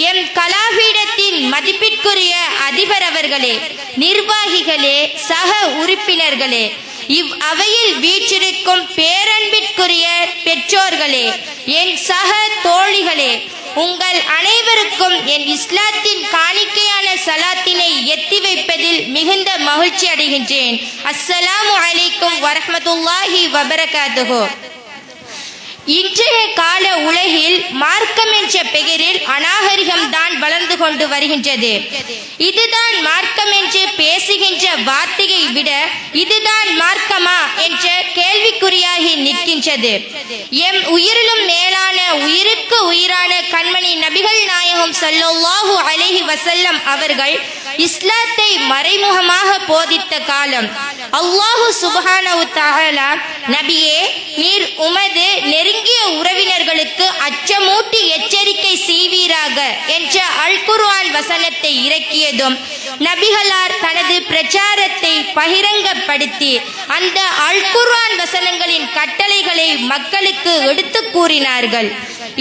எம் கலாபீடத்தின் மதிப்பிற்குரிய அதிபர் அவர்களே, நிர்வாகிகளே, சக உறுப்பினர்களே, இவ் அவையில் வீற்றிருக்கும் பேரன்பிற்குரிய பெற்றோர்களே, என் சக தோழிகளே, உங்கள் அனைவருக்கும் என் இஸ்லாத்தின் காணிக்கையான சலாத்தினை எத்தி வைப்பதில் மிகுந்த மகிழ்ச்சி அடைகின்றேன். அஸ்ஸலாமு அலைக்கும் வரஹ்மத்துல்லாஹி வபரகாத்துஹு. இன்றைய கால உலகில் மார்க்கம் என்ற பெயரில் அநாகரிகம் தான் வளர்ந்து கொண்டு வருகின்றது. இதுதான் மார்க்கம் என்று பேசுகின்ற வார்த்தையை விட இதுதான் மார்க்கமா என்ற கேள்விக்குறியாகி நிற்கின்றது. எம் உயிரிலும் மேலான உயிருக்கு உயிரான கண்மணி நபிகள் நாயகம் ஸல்லல்லாஹு அலைஹி வஸல்லம் அவர்கள் இஸ்லாத்தை மறைமுகமாக போதித்த காலம். அல்லாஹு சுப்ஹானஹு தஆலா, நபியே, நீர் உமது நெருங்கிய உறவினர்களுக்கு அச்சமூட்டி எச்சரிக்கை செய்வீராக என்ற அல் குர்ஆன் வசனத்தை இறக்கியதும் நபிகளார் தனது பிரச்சாரத்தை பகிரங்கப்படுத்தி அந்த அல் குர்ஆன் வசனங்களின் கட்டளைகளை மக்களுக்கு எடுத்து கூறினார்கள்.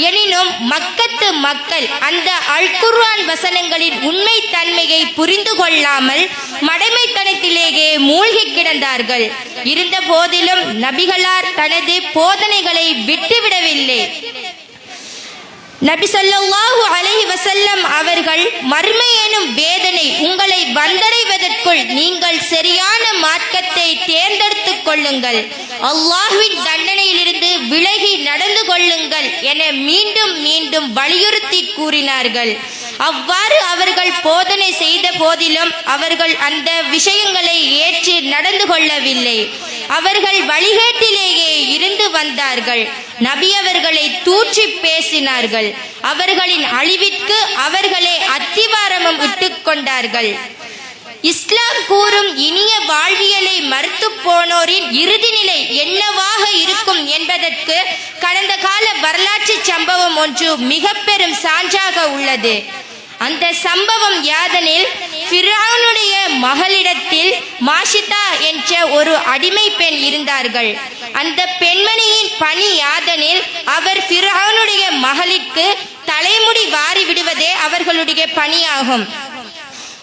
எனினும் மக்கத்து மக்கள் அந்த அல் குர்ஆன் வசனங்களின் உண்மை தன்மையை புரிந்து கொள்ளாமல் மடைமைத்தனத்திலேயே மூழ்கி கிடந்தார்கள். இருந்த போதிலும் நபிகளார் தனது போதனைகளை விட்டுவிடவில்லை. நபி ஸல்லல்லாஹு அலைஹி வஸல்லம் அவர்கள், மறுமை எனும் வேதனை உங்களை வந்தடைவதற்குள் நீங்கள் சரியான மார்க்கத்தை தேர்ந்தெடுத்துக் கொள்ளுங்கள், அல்லாஹ்வின் தண்டனையிலிருந்து விலகி நடந்து கொள்ளுங்கள் என மீண்டும் மீண்டும் வலியுறுத்தி கூறினார்கள். அவ்வாறு அவர்கள் போதனை செய்த போதிலும் அவர்கள் அந்த விஷயங்களை ஏற்று நடந்து கொள்ளவில்லை. அவர்கள் வழிகேட்டிலேயே இருந்து வந்தார்கள். நபி அவர்களை தூற்றி பேசினார்கள். அவர்களின் அழிவிற்கு அவர்களே அத்திவாரமும் இட்டுக் கொண்டார்கள். இஸ்லாம் கூறும் இனிய வாழ்வியலை மறுத்து போனோரின் இறுதி நிலை என்னவாக இருக்கும் என்பதற்கு கடந்த கால வரலாற்று சம்பவம் ஒன்று மிக பெரும் சான்றாக உள்ளது. அந்த சம்பவம் யாதெனில், ஃபிரௌனுடைய மகளிடத்தில் மாஷிதா என்ற ஒரு அடிமை பெண் இருந்தார்கள். அந்த பெண்மணியின் பணி யாதெனில், அவர் ஃபிரௌனுடைய மகளிற்கு தலைமுடி வாரி விடுவதே அவர்களுடைய பணியாகும்.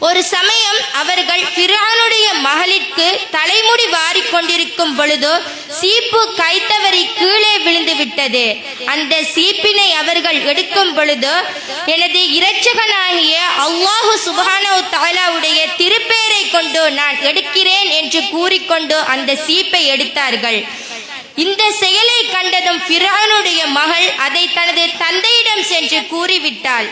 ஒரு சமயம் அவர்கள் ஃபிரௌனுடைய மகளிற்கு தலைமுடி வாரிக் கொண்டிருக்கும் பொழுது சீப்பு கைத்தவறி கீழே விழுந்து விட்டது. அந்த சீப்பினை அவர்கள் எடுக்கும் பொழுது, எனது இரட்சகனாகிய அல்லாஹு சுப்ஹானஹு தஆலாவுடைய திருப்பெயரை கொண்டு நான் எடுக்கிறேன் என்று கூறிக்கொண்டு அந்த சீப்பை எடுத்தார்கள். இந்த செயலை கண்டதும் ஃபிரௌனுடைய மகள் அதை தனது தந்தையிடம் சென்று கூறிவிட்டாள்.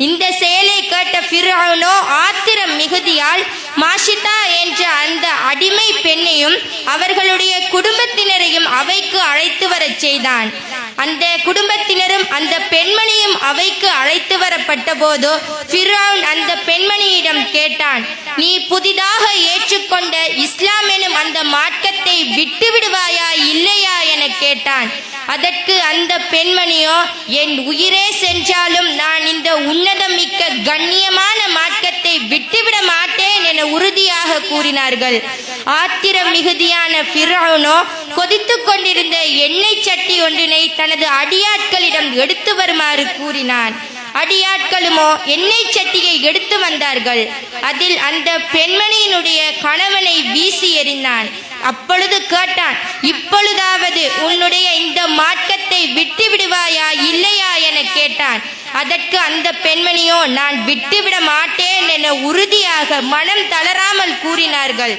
இந்த செயலை கேட்ட ஃபிரௌனோ ஆத்திரம் மிகுதியால் மாஷிதா என்ற அந்த அடிமை பெண்ணையும் அவர்களுடைய குடும்பத்தினரையும் அவைக்கு அழைத்து வரச் செய்தான். அந்த குடும்பத்தினரும் அந்த பெண்மணியும் அவைக்கு அழைத்து வரப்பட்ட போது ஃபிரௌன் அந்த பெண்மணியிடம் கேட்டான், நீ புதிதாக ஏற்றுக்கொண்ட இஸ்லாம் எனும் அந்த மார்க்கத்தை விட்டு விடுவாயா இல்லையா என கேட்டான். அதற்கு அந்த பெண்மணியோ, என் உயிரே சென்றாலும் நான் இந்த உன்னதமிக்க கண்ணியமான மார்க்கத்தை விட்டுவிட மாட்டேன் என உறுதியாக கூறினார்கள். ஆத்திரம் மிகுதியான ஃபிரௌனோ கொதித்துக் கொண்டிருந்த எண்ணெய் சட்டி ஒன்றினை தனது அடியாட்களிடம் எடுத்து வருமாறு கூறினான். அடியாட்களுமோ எண்ணெய் சட்டியை எடுத்து வந்தார்கள். அதில் அந்த பெண்மணியினுடைய கணவனை வீசி எறிந்தான். அப்பொழுது கேட்டான், இப்பொழுதாவது உன்னுடைய இந்த மார்க்கத்தை விட்டு விடுவாயா இல்லையா என கேட்டான். அதற்கு அந்த பெண்மணியோ, நான் விட்டுவிட மாட்டேன் என உறுதியாக மனம் தளராமல் கூறினார்கள்.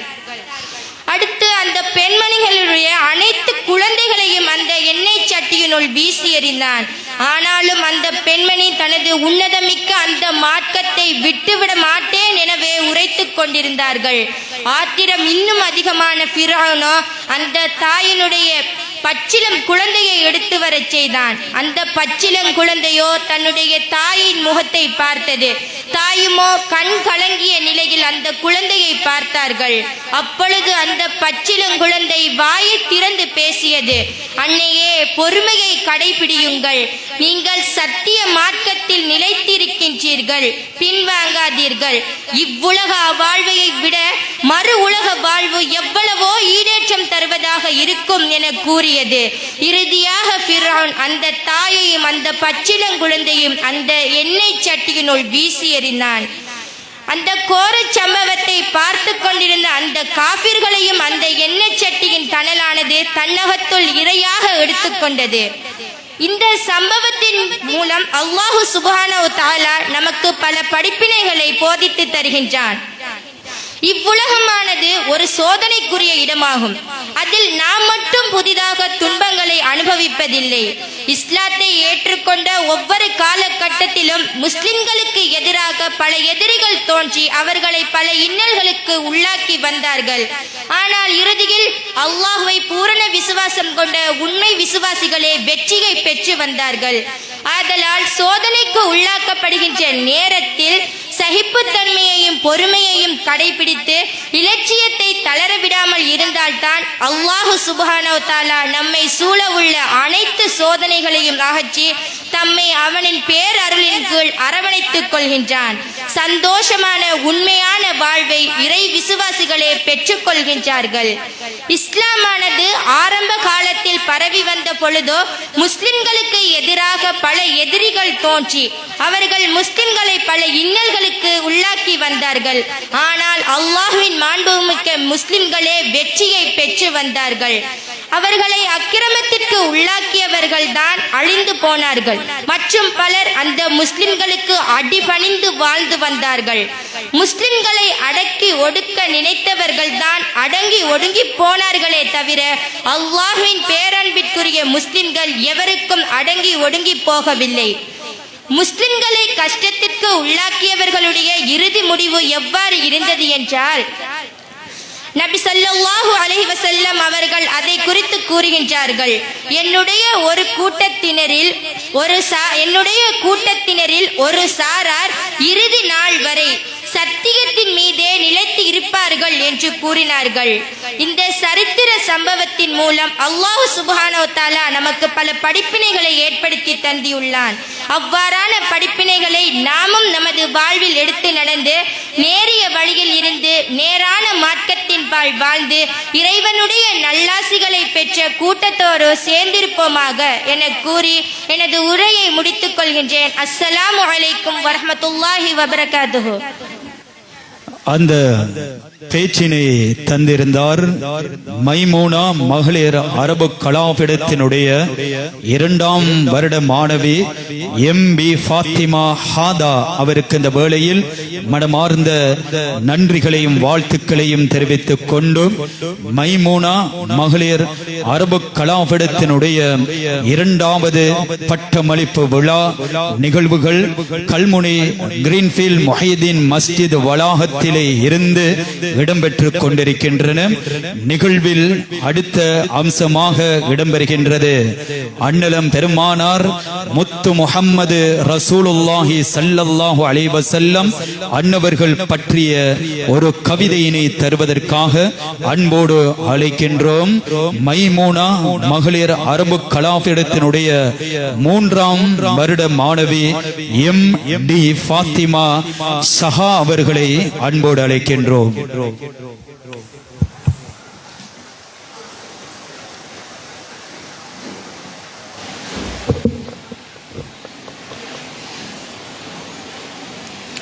அடுத்து அந்த பெண்மணிகளுடைய அனைத்து குழந்தைகளையும் அந்த எண்ணெய் சட்டியினுள் வீசி எறிந்தான். ஆனாலும் அந்த பெண்மணி தனது உன்னதமிக்க அந்த மார்க்கத்தை விட்டுவிட மாட்டேன் எனவே உரைத்துக் கொண்டிருந்தார்கள். ஆத்திரம் இன்னும் அதிகமான ஃபிரௌனோ அந்த தாயினுடைய பச்சிலம் குழந்தையை எடுத்து வரச் செய்தான். அந்த பச்சிலம் குழந்தையோ தன்னுடைய தாயின் முகத்தை பார்த்தது. தாயுமோ கண் கலங்கிய நிலையில் அந்த குழந்தையை பார்த்தார்கள். அப்பொழுது அந்த பச்சிலம் குழந்தை வாயை திறந்து பேசியது. அன்னையே, பொறுமையை கடைபிடியுங்கள். நீங்கள் சத்திய மார்க்கத்தில் நிலைத்திருக்கின்றீர்கள், பின்வாங்காதீர்கள். இவ்வுலக வாழ்வையை விட மறு உலக வாழ்வு எவ்வளவோ ஈடேற்றம் தருவதாக இருக்கும் என கூறியது. இறுதியாக ஃபிரௌன் அந்த தாயையும் அந்த பச்சிளங்குழந்தையும் அந்த எண்ணெய் சட்டியினுள் வீசி எறிந்தான். அந்த கோர சம்பவத்தை பார்த்து கொண்டிருந்த அந்த காபிர்களையும் அந்த எண்ணெய் சட்டியின் தணலானது தன்னகத்துள் இரையாக எடுத்துக்கொண்டது. இந்த சம்பவத்தின் மூலம் அல்லாஹு சுப்ஹானஹு வ தஆலா நமக்கு பல படிப்பினைகளை போதித்து தருகின்றான். இவ்வுலகமானது ஒரு சோதனைக்குரிய இடமாகும். அதில் நாம் மட்டும் புதிதாக துன்பங்களை அனுபவிப்பதில்லை. இஸ்லாத்தை ஏற்றுக்கொண்ட ஒவ்வொரு காலகட்டத்திலும் முஸ்லிம்களுக்கு எதிராக பல எதிரிகள் தோன்றி அவர்களை பல இன்னல்களுக்கு உள்ளாக்கி வந்தார்கள். ஆனால் இறுதியில் அல்லாஹ்வை பூரண விசுவாசம் கொண்ட உண்மை விசுவாசிகளே வெற்றியை பெற்று வந்தார்கள். ஆதலால் சோதனைக்கு உள்ளாக்கப்படுகின்ற நேரத்தில் சகிப்புத்தன்மையையும் பொறுமையையும் கடைபிடித்து இலட்சியத்தை தளர விடாமல் இருந்தால்தான் அல்லாஹு சுப்ஹானஹு வ தஆலா நம்மை சூழ உள்ள அனைத்து சோதனைகளையும் அகற்றி தம்மை அவனின் பேரருளின் கீழ் அரவணைத்துக் கொள்கின்றான். சந்தோஷமான உண்மையான வாழ்வை இறை விசுவாசிகளே பெற்றுக் கொள்கின்றார்கள். இஸ்லாமானது ஆரம்ப காலத்தில் பரவி வந்த பொழுதோ முஸ்லிம்களுக்கு எதிராக பல எதிரிகள் தோன்றி அவர்கள் முஸ்லிம்களை பல இன்னல்களுக்கு உள்ளாக்கி வந்தார்கள். ஆனால் அல்லாஹ்வின் மாண்புமிக்க முஸ்லிம்களே வெற்றியை பெற்று வந்தார்கள். அவர்களை அக்கிரமத்திற்கு உள்ளாக்கியவர்கள் தான் அழிந்து போனார்கள். மற்றும் பலர் அந்த முஸ்லிம்களுக்கு அடிபணிந்து வாழ்ந்து வந்தார்கள். முஸ்லிம்களை அடக்கி ஒடுக்க நினைத்தவர்கள் தான் அடங்கி ஒடுங்கி போனார்களே தவிர அல்லாஹ்வின் பேரன்பிற்குரிய முஸ்லிம்கள் எவருக்கும் அடங்கி ஒடுங்கி போகவில்லை. முஸ்லிம்களை கஷ்டத்திற்கு உள்ளாக்கியவர்களுடைய இறுதி முடிவு எவ்வாறு இருந்தது என்றால், நபி ஸல்லல்லாஹு அலைஹி வஸல்லம் அவர்கள் அதை குறித்து கூறுகின்றார்கள். என்னுடைய கூட்டத்தினரில் ஒரு சாரார் இறுதி நாள் வரை சத்தியத்தின் மீதே நிலைத்து இருப்பார்கள் என்று கூறினார்கள். இந்த சரித்திர சம்பவத்தின் மூலம் அல்லாஹ் சுப்ஹானஹு வ தஆலா நமக்கு பல படிப்பினைகளை ஏற்படுத்தி தந்தியுள்ளான். அவ்வாறான படிப்பினைகளை நாமும் நமது வாழ்வில் எடுத்து நடந்து நேரிய வழியில் இருந்து நேரான மார்க்கத்தின் பால் வாழ்ந்து இறைவனுடைய நல்லாசிகளை பெற்ற கூட்டத்தோடு சேர்ந்திருப்போமாக என கூறி எனது உரையை முடித்துக் கொள்கின்றேன். அஸ்ஸலாமு அலைக்கும் வரஹ்மத்துல்லாஹி வபரகாத்துஹு. அந்த பேச்சினை தந்திருந்தார் மைமூனா மகளிர் அரபு கலாபிடத்தினுடைய 2ஆம் வருட மாணவி MB ஃபாத்திமா ஹாதா அவருக்கு இந்த வேளையில் மனமார்ந்த நன்றிகளையும் வாழ்த்துக்களையும் தெரிவித்துக் கொண்டு மைமூனா மகளிர் அரபு கலாபிடத்தினுடைய 2வது பட்டமளிப்பு விழா நிகழ்வுகள் கல்முனை கிரீன்ஃபீல்ட் முஹைதீன் மஸ்ஜித் வளாகத்திலே இருந்து இடம்பெற்றுக் கொண்டிருக்கின்றன. நிகழ்வில் அடுத்த அம்சமாக இடம்பெறுகின்றது அன்னலம் பெருமானார் முத்து முஹம்மது ரசூலுல்லாஹி ஸல்லல்லாஹு அலைஹி வஸல்லம் அன்னவர்கள் பற்றிய ஒரு கவிதையினை தருவதற்காக அன்போடு அழைக்கின்றோம். மைமூனா மகளிர் அரபு கலாபிடத்தினுடைய 3ஆம் வருட மாணவி MD ஃபாத்திமா ஷஹா அவர்களை அன்போடு அழைக்கின்றோம்.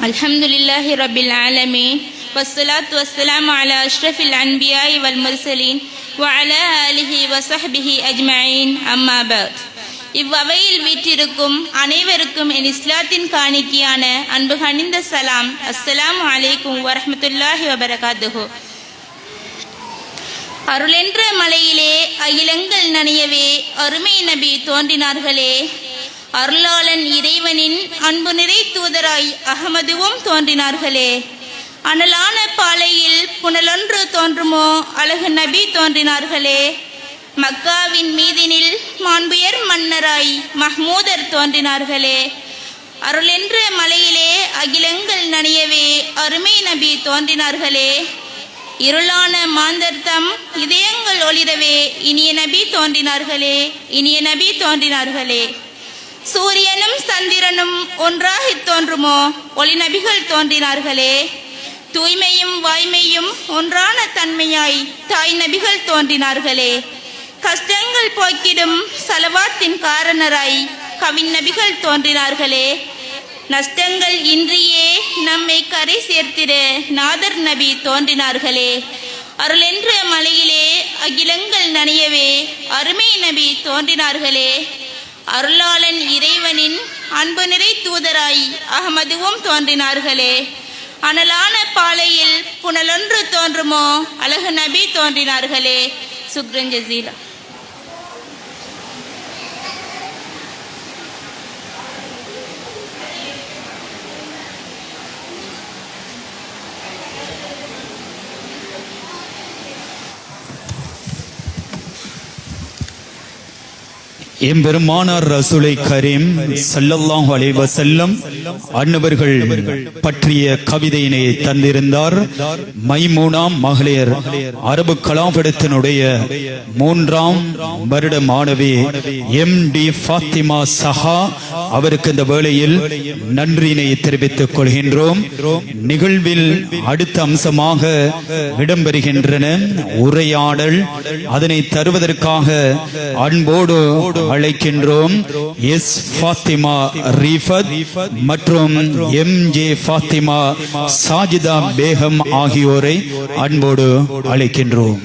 அல்ஹம்துலில்லாஹி ரப்பில் ஆலமீன் வஸ்ஸலாத்து வஸ்ஸலாமு அலா அஷ்ரஃபில் அன்பியாஇ வல் முர்சலீன் வ அலா ஆலிஹி வ ஸஹ்பிஹி அஜ்மஈன். அம்மா பஅத். இவ்வவையில் வீற்றிருக்கும் அனைவருக்கும் என் இஸ்லாத்தின் காணிக்கையான அன்பு கனிந்த சலாம். அஸ்ஸலாமு அலைக்கும் வரஹ்மத்துல்லாஹி வபரகாத்துஹு. அருளென்ற மலையிலே அகிலங்கள் நனையவே அருமை நபி தோன்றினார்களே. அருளாளன் இறைவனின் அன்பு நிறை தூதராய் அகமதுவும் தோன்றினார்களே. அனலான பாலையில் புனலொன்று தோன்றுமோ அழகு நபி தோன்றினார்களே. மக்காவின் மீதினில் மாண்புயர் மன்னராய் மஹ்மூதர் தோன்றினார்களே. அருளென்ற மலையிலே அகிலங்கள் நனியவே அருமை நபி தோன்றினார்களே. இருளான மாந்தர்த்தம் இதயங்கள் ஒளிரவே இனிய நபி தோன்றினார்களே, இனிய நபி தோன்றினார்களே. சூரியனும் சந்திரனும் ஒன்றாக தோன்றுமோ ஒளி நபிகள் தோன்றினார்களே. தூய்மையும் வாய்மையும் ஒன்றான தன்மையாய் தாய் நபிகள் தோன்றினார்களே. கஷ்டங்கள் போக்கிடும் சலவாத்தின் காரணராய் கவின் நபிகள் தோன்றினார்களே. நஷ்டங்கள் இன்றியே நம்மை கரை சேர்த்திட நாதர் நபி தோன்றினார்களே. அருளென்ற மலையிலே அகிலங்கள் நனியவே அருமை நபி தோன்றினார்களே. அருளாளன் இறைவனின் அன்பு நிறை தூதராய் அகமதுவும் தோன்றினார்களே. அனலான பாலையில் புனலொன்று தோன்றுமோ அழகு நபி தோன்றினார்களே. சுக்ரன் ஜசீலா. எம்பெருமானார் ரசூலை கரீம் ஸல்லல்லாஹு அலைஹி வஸல்லம் அன்னவர்கள் பற்றிய கவிதையினை தந்திருந்தார். மைமூனா மகளிர் அரபு கலாபடத்தினுடைய 3ஆம் வருட மாணவி MD ஃபாத்திமா சஹா அவருக்கு இந்த வேளையில் நன்றியினை தெரிவித்துக் கொள்கின்றோம். நிகழ்வில் அடுத்த அம்சமாக இடம்பெறுகின்றன உரையாடல். அதனை தருவதற்காக அன்போடு அழைக்கின்றோம். எஸ் ஃபாத்திமா ரீஃபத் மற்றும் MJ ஃபாத்திமா சாஜிதா பேகம் ஆகியோரை அன்போடு அழைக்கின்றோம்.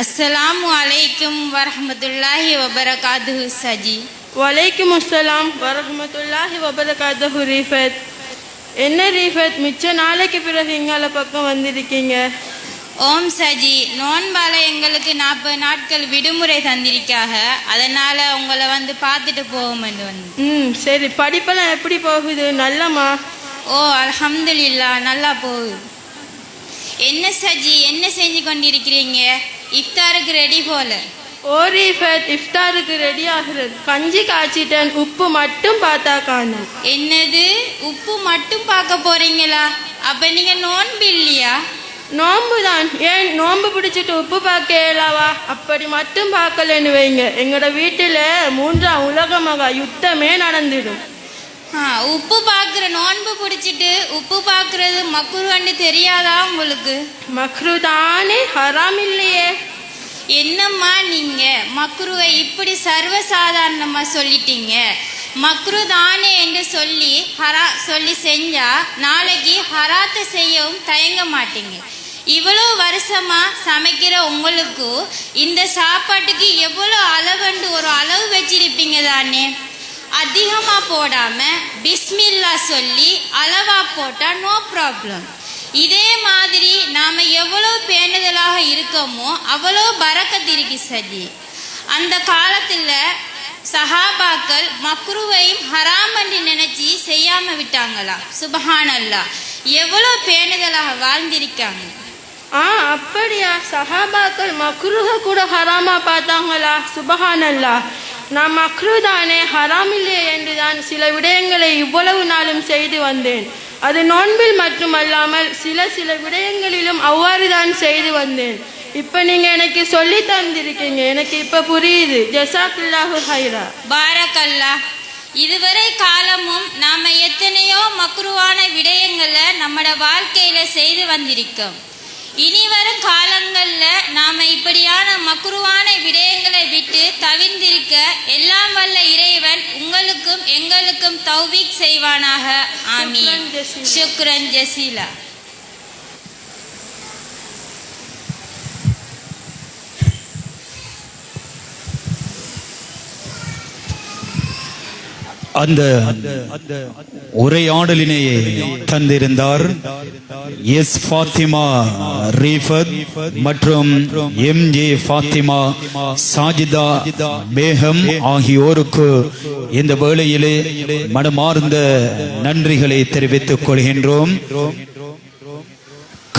அஸ்ஸலாமு அலைக்கும் வரஹ்மத்துல்லாஹி வபரகாத்துஹு சஜி. வலைக்கும் அஸ்ஸலாம் வரஹ்மத்துல்லாஹி வபரகாத்துஹு ரீஃபத். என்ன ரீஃபத், மிச்ச நாளைக்கு பிறகு எங்களை பக்கம் வந்திருக்கீங்க? ஓம் சஜி, நோன்பால எங்களுக்கு 40 நாட்கள் விடுமுறை தந்திருக்காக, அதனால உங்களை வந்து பார்த்துட்டு போவோம்னு வந்து. சரி, படிப்பெல்லாம் எப்படி போகுது? நல்லம்மா? ஓ அல்ஹம்துலில்லாஹ், நல்லா போகுது. என்ன சஜி, என்ன செஞ்சு கொண்டிருக்கிறீங்க? இஃப்தாருக்கு ரெடி போல? ஓ ரீஃபத், இஃப்தாருக்கு ரெடி ஆகிறது. கஞ்சி காய்ச்சிட்டேன், உப்பு மட்டும் பார்த்தா காணும். என்னது, உப்பு மட்டும் பார்க்க போறீங்களா? அப்ப நீங்க நோன்பு இல்லையா? நோன்பு தான். ஏன் நோன்பு பிடிச்சிட்டு உப்பு பார்க்க இயலாவா? அப்படி மட்டும் பார்க்கலன்னு வைங்க, எங்களோட வீட்டில் 3ஆம் உலக மகா யுத்தமே நடந்துடும். உப்பு பார்க்குற நோன்பு பிடிச்சிட்டு உப்பு பார்க்கறது மக்ருன்னு தெரியாதா உங்களுக்கு? மக்ரு தானே, ஹராம் இல்லையே. என்னம்மா நீங்க மக்ருவை இப்படி சர்வசாதாரணமா சொல்லிட்டீங்க. மக்ரு தானே என்று சொல்லி செஞ்சா நாளைக்கு ஹராத்தை செய்யவும் தயங்க மாட்டீங்க. இவ்வளோ வருஷமா சமைக்கிற உங்களுக்கு இந்த சாப்பாட்டுக்கு எவ்வளோ அளவுண்டு ஒரு அளவு வச்சிருப்பீங்க தானே. அதிகமாக போடாமல் பிஸ்மில்லா சொல்லி அளவாக போட்டால் நோ ப்ராப்ளம். இதே மாதிரி நாம் எவ்வளோ பேணுதலாக இருக்கோமோ அவ்வளோ பரக்கத்து இருக்கு சஜி. அந்த காலத்தில் சஹாபாக்கள் மக்ருவையும் ஹராம் என்று நினைச்சி செய்யாம விட்டாங்களா? சுபஹானல்லா, எவ்வளோ பேணுதலாக வாழ்ந்திருக்காங்க. அப்படியா? சஹாபாக்கள் மக்ருஹ கூட ஹராமா பார்த்தாங்களா? சுபஹானல்லா. நான் மக்ரு தானே, ஹராம் இல்லையே என்றுதான் சில விடயங்களை இவ்வளவு நாளும் செய்து வந்தேன். அது நோன்பில் மட்டுமல்லாமல் சில விடயங்களிலும் அவ்வாறு தான் செய்து வந்தேன். இப்போ நீங்கள் எனக்கு சொல்லி தந்திருக்கீங்க, எனக்கு இப்போ புரியுது. ஜஸாக்குல்லாஹு ஹைரா. பாரக்கல்லா. இதுவரை காலமும் நாம் எத்தனையோ மக்ருவான விடயங்களை நம்மட வாழ்க்கையில் செய்து வந்திருக்கோம். இனி வரும் காலங்களில் நாம் இப்படியான மக்ருவான விடயங்களை விட்டு தவிர்ந்திருக்க எல்லாம் வல்ல இறைவன் உங்களுக்கும் எங்களுக்கும் தௌபீக் செய்வானாக. ஆமீன். ஷுக்ரன் ஜசீலா. அந்த உரையாடலினை தந்திருந்தார். எஸ் ஃபாத்திமா ரீஃபத் மற்றும் எம்.ஜே. ஃபாத்திமா சாஜிதா பேகம் ஆகியோருக்கு இந்த வேளையிலே மனமார்ந்த நன்றிகளை தெரிவித்துக் கொள்கின்றோம்.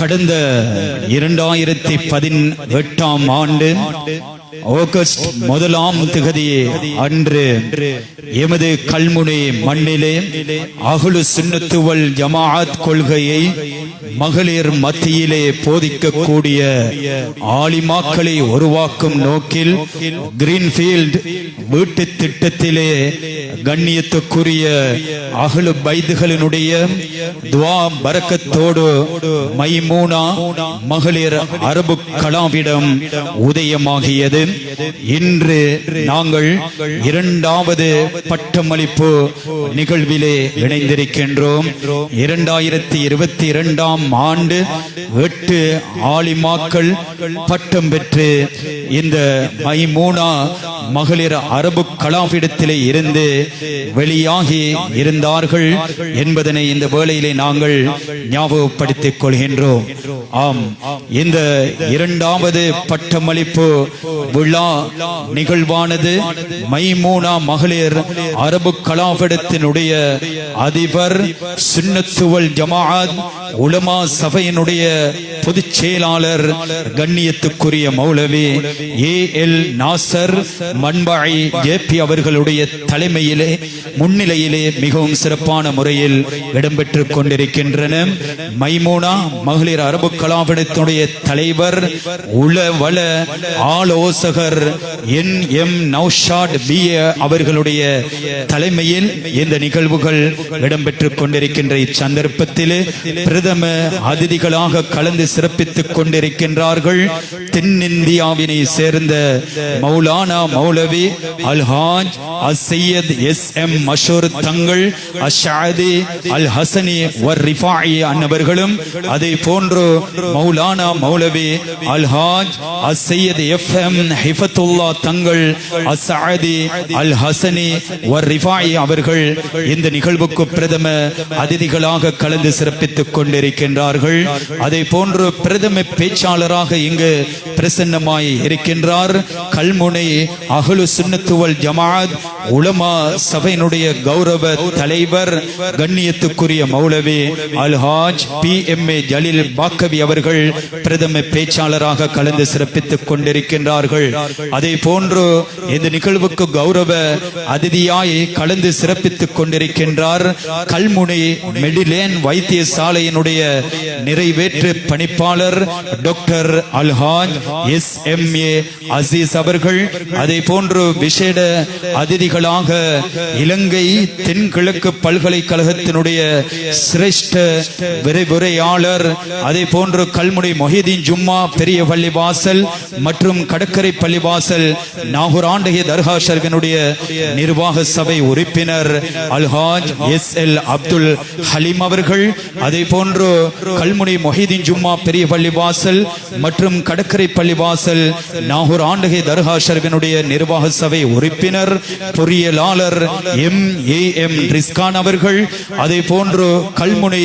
கடந்த 2018 ஆண்டு ஆகஸ்ட் 1 அன்று எமது கல்முனை மண்ணிலே அஹ்லு சுன்னத் வல் ஜமாஅத் கொள்கையை மகளிர் மத்தியிலே போதிக்கக்கூடிய ஆலிமாக்களை உருவாக்கும் நோக்கில் கிரீன்ஃபீல்ட் வீட்டு திட்டத்திலே கண்ணியத்துக்குரிய அஹ்லு பைத்துகளினுடைய துஆ பரக்கத்தோடு மைமூனா மகளிர் அரபு கலாவிடம் உதயமாகியது. இன்று நாங்கள் 2வது பட்டமளிப்பு நிகழ்விலே இணைந்திருக்கின்றோம். 2022 ஆண்டு 8 ஆலிமாக்கள் பட்டம் பெற்று இந்த மைமூனா மகளிர் அரபு கலாவிடத்திலே இருந்து வெளியாகி இருந்தார்கள் என்பதனை இந்த வேளையிலே நாங்கள் ஞாபகப்படுத்திக் கொள்கின்றோம். ஆம், இந்த 2வது பட்டமளிப்பு விழா நிகழ்வானது மைமூனா மகளிர் அரபு கலாவிடத்தினுடைய அதிபர் சுன்னத் வல் ஜமாஅத் உலமா சபையினுடைய பொதுச் செயலாளர் கண்ணியத்துக்குரிய மௌலவி ஏ.எல். நாசர் மன்பாய் ஜேபி அவர்களுடைய தலைமையிலே முன்னிலையிலே மிகவும் சிறப்பான முறையில் இடம்பெற்றுக் கொண்டிருக்கின்றன. மைமூனா மகளிர் அரபு கலாவிடத்தினுடைய தலைவர் உளவள ஆலோசகர் என்.எம். நௌஷாத் பி.ஏ. அவர்களுடைய தலைமையில் இந்த நிகழ்வுகள் இடம்பெற்றுக் கொண்டிருக்கின்ற இச்சந்தர்ப்பத்திலே பிரதம அதிதிகளாக கலந்து சிறப்பித்துக் கொண்டிருக்கின்றார்கள் தென்னிந்தியாவினை சேர்ந்த மௌலானா மௌலவி அல்ஹாஜ் அஸ்ஸையத் எஸ்.எம். மஷூர் தங்கள் அஷ்ஷாதி அல் ஹசனி வர் ரிஃபாயி அன்னவர்களும் அதே போன்று மௌலானா மௌலவி அல்ஹாஜ் அஸ்ஸையத் எஃப்.எம். ஹிஃபத்துல்லா தங்கள் அஸ்ஸாதி அல் ஹசனி வர் ரிஃபாயி அவர்கள் இந்த நிகழ்வுக்கு பிரதம அதிதிகளாக கலந்து சிறப்பித்துக் கொண்டிருக்கின்றார்கள். அதே போன்று பிரதம பேச்சாளராக இங்கு பிரசன்னமாய் இருக்கின்றார் கல்முனை அஹ்லு சுன்னத் வல் ஜமாஅத் உலமா சபையினுடைய கௌரவ தலைவர் கண்ணியத்துக்குரிய மௌலவி அல்ஹாஜ் பி.எம்.ஏ. ஜலீல் பாக்கவி அவர்கள் பிரதம பேச்சாளராக கலந்து சிறப்பித்துக் கொண்டிருக்கின்றார்கள். அதே போன்று இந்த நிகழ்வுக்கு கௌரவ அதிதியாய் கலந்து சிறப்பித்துக் கொண்டிருக்கின்றார் கல்முனை மெடிலேன் வைத்தியசாலையினுடைய நிறைவேற்று பணிப்பாளர் டாக்டர் அல்ஹாஜ் எஸ்.எம்.ஏ. அசீஸ் அவர்கள். அதே போன்று விசேட அதிதிகளாக இலங்கை தென்கிழக்கு பல்கலைக்கழகத்தினுடைய சிரேஷ்ட விரைவுரையாளர் அதே போன்று கல்முனை மொஹிதீன் ஜும்மா பெரிய பள்ளிவாசல் மற்றும் கடற்கரை பள்ளிவாசல் நாகூர் ஆண்டகிய தர்கா ஷர்கனுடைய நிர்வாக சபை உறுப்பினர் அல்ஹாஜ் எஸ்.எல். அப்துல் ஹலீம் அவர்கள். அதே போன்று கல்முனை மொஹிதீன் ஜும்மா பெரிய பள்ளிவாசல் மற்றும் கடற்கரை பள்ளிவாசல் நாகூர் ஆண்டகிய தர்கா ஷர்கனுடைய நிர்வாக சபை உறுப்பினர் பொறியியலாளர் எம்.ஏ.எம். ரிஸ்கான் அவர்கள். அதே போன்று கல்முனை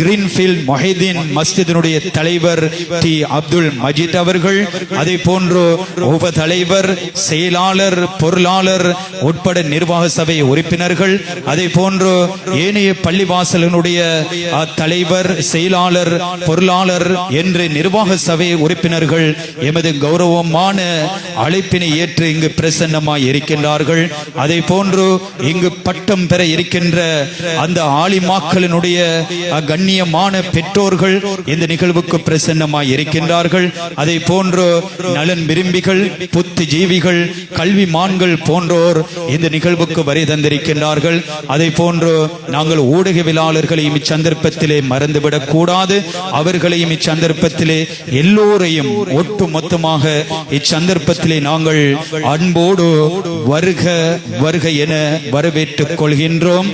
கிரீன்ஃபீல்ட் மொஹிதீன் மஸ்ஜிதினுடைய தலைவர் டி. அப்துல் மஜீத் அவர்கள். அதே போன்று உப தலைவர் செயலாளர் பொருளாளர் உட்பட நிர்வாக சபை உறுப்பினர்கள். அதே போன்று ஏனைய பள்ளிவாசலினுடைய தலைவர் செயலாளர் பொருளாளர் என்று நிர்வாக சபை உறுப்பினர்கள் எமது கௌரவமான அழைப்பினை ஏற்று இங்கு பிரசன்னமாய் இருக்கின்றார்கள். அதே போன்று இங்கு பட்டம் பெற இருக்கின்ற அந்த ஆலிமாக்களினுடைய கண்ணியமான பெற்றோர்கள் இந்த நிகழ்வுக்கு பிரசன்னமாய் இருக்கின்றார்கள். அதே போன்று நலன் விரும்பிகள் புத்திஜீவிகள் கல்விமான்கள் போன்றோர் இந்த நிகழ்வுக்கு வரை தந்திருக்கின்றார்கள். அதே போன்று நாங்கள் ஊடகவியலாளர்களையும் இச்சந்தர்ப்பத்திலே மறந்துவிடக் கூடாது. அவர்களையும் இச்சந்தர்ப்பத்திலே எல்லோரையும் ஒட்டு மொத்தமாக இச்சந்தர்ப்பத்திலே நாங்கள் அன்போடு வருக வருக என வரவேற்றுக் கொள்கின்றோம்.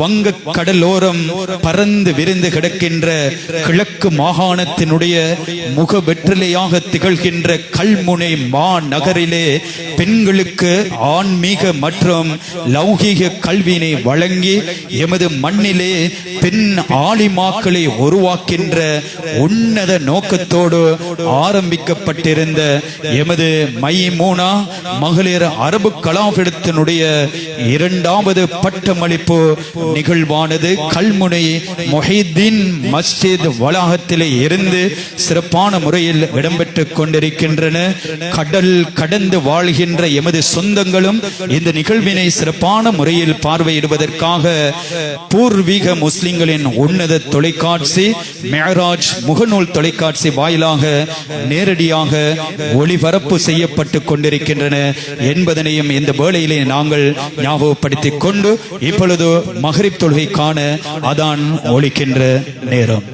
வங்க கடலோரம் பறந்து விரிந்து கிடக்கின்ற கிழக்கு மாகாணத்தினுடைய முக வெற்றிலையாக திகழ்கின்ற கல்முனை மாநகரிலே பெண்களுக்கு ஆன்மீக மற்றும் லௌகீக கல்வியினை வழங்கி எமது மண்ணிலே பெண் ஆலிமாக்களை உருவாக்கின்ற உன்னத நோக்கத்தோடு ஆரம்பிக்கப்பட்டிருந்த எமது மைமூனா மகளிர் அரபு கலாபீடத்தினுடைய 2வது பட்டமளிப்பு நிகழ்வானது கல்முனை முஹைதீன் மஸ்ஜித் வளாகத்திலே இருந்து சிறப்பான முறையில் இடம்பெற்றுக் கொண்டிருக்கின்றன. கடல் கடந்து வாழ்கின்ற எமது சொந்தங்களும் இந்த நிகழ்வினை சிறப்பான முறையில் பார்வையிடுவதற்காக பூர்வீக முஸ்லிம்களின் உன்னத தொலைக்காட்சி மெஹராஜ் முகநூல் தொலைக்காட்சி வாயிலாக நேரடியாக ஒளிபரப்பு செய்யப்பட்டு கொண்டிருக்கின்றன என்பதனையும் இந்த வேளையிலே நாங்கள் ஞாபகப்படுத்திக் கொண்டு இப்பொழுது மக்ரிப் தொழுகைக்கான அதான் ஒலிக்கின்ற நேரம்.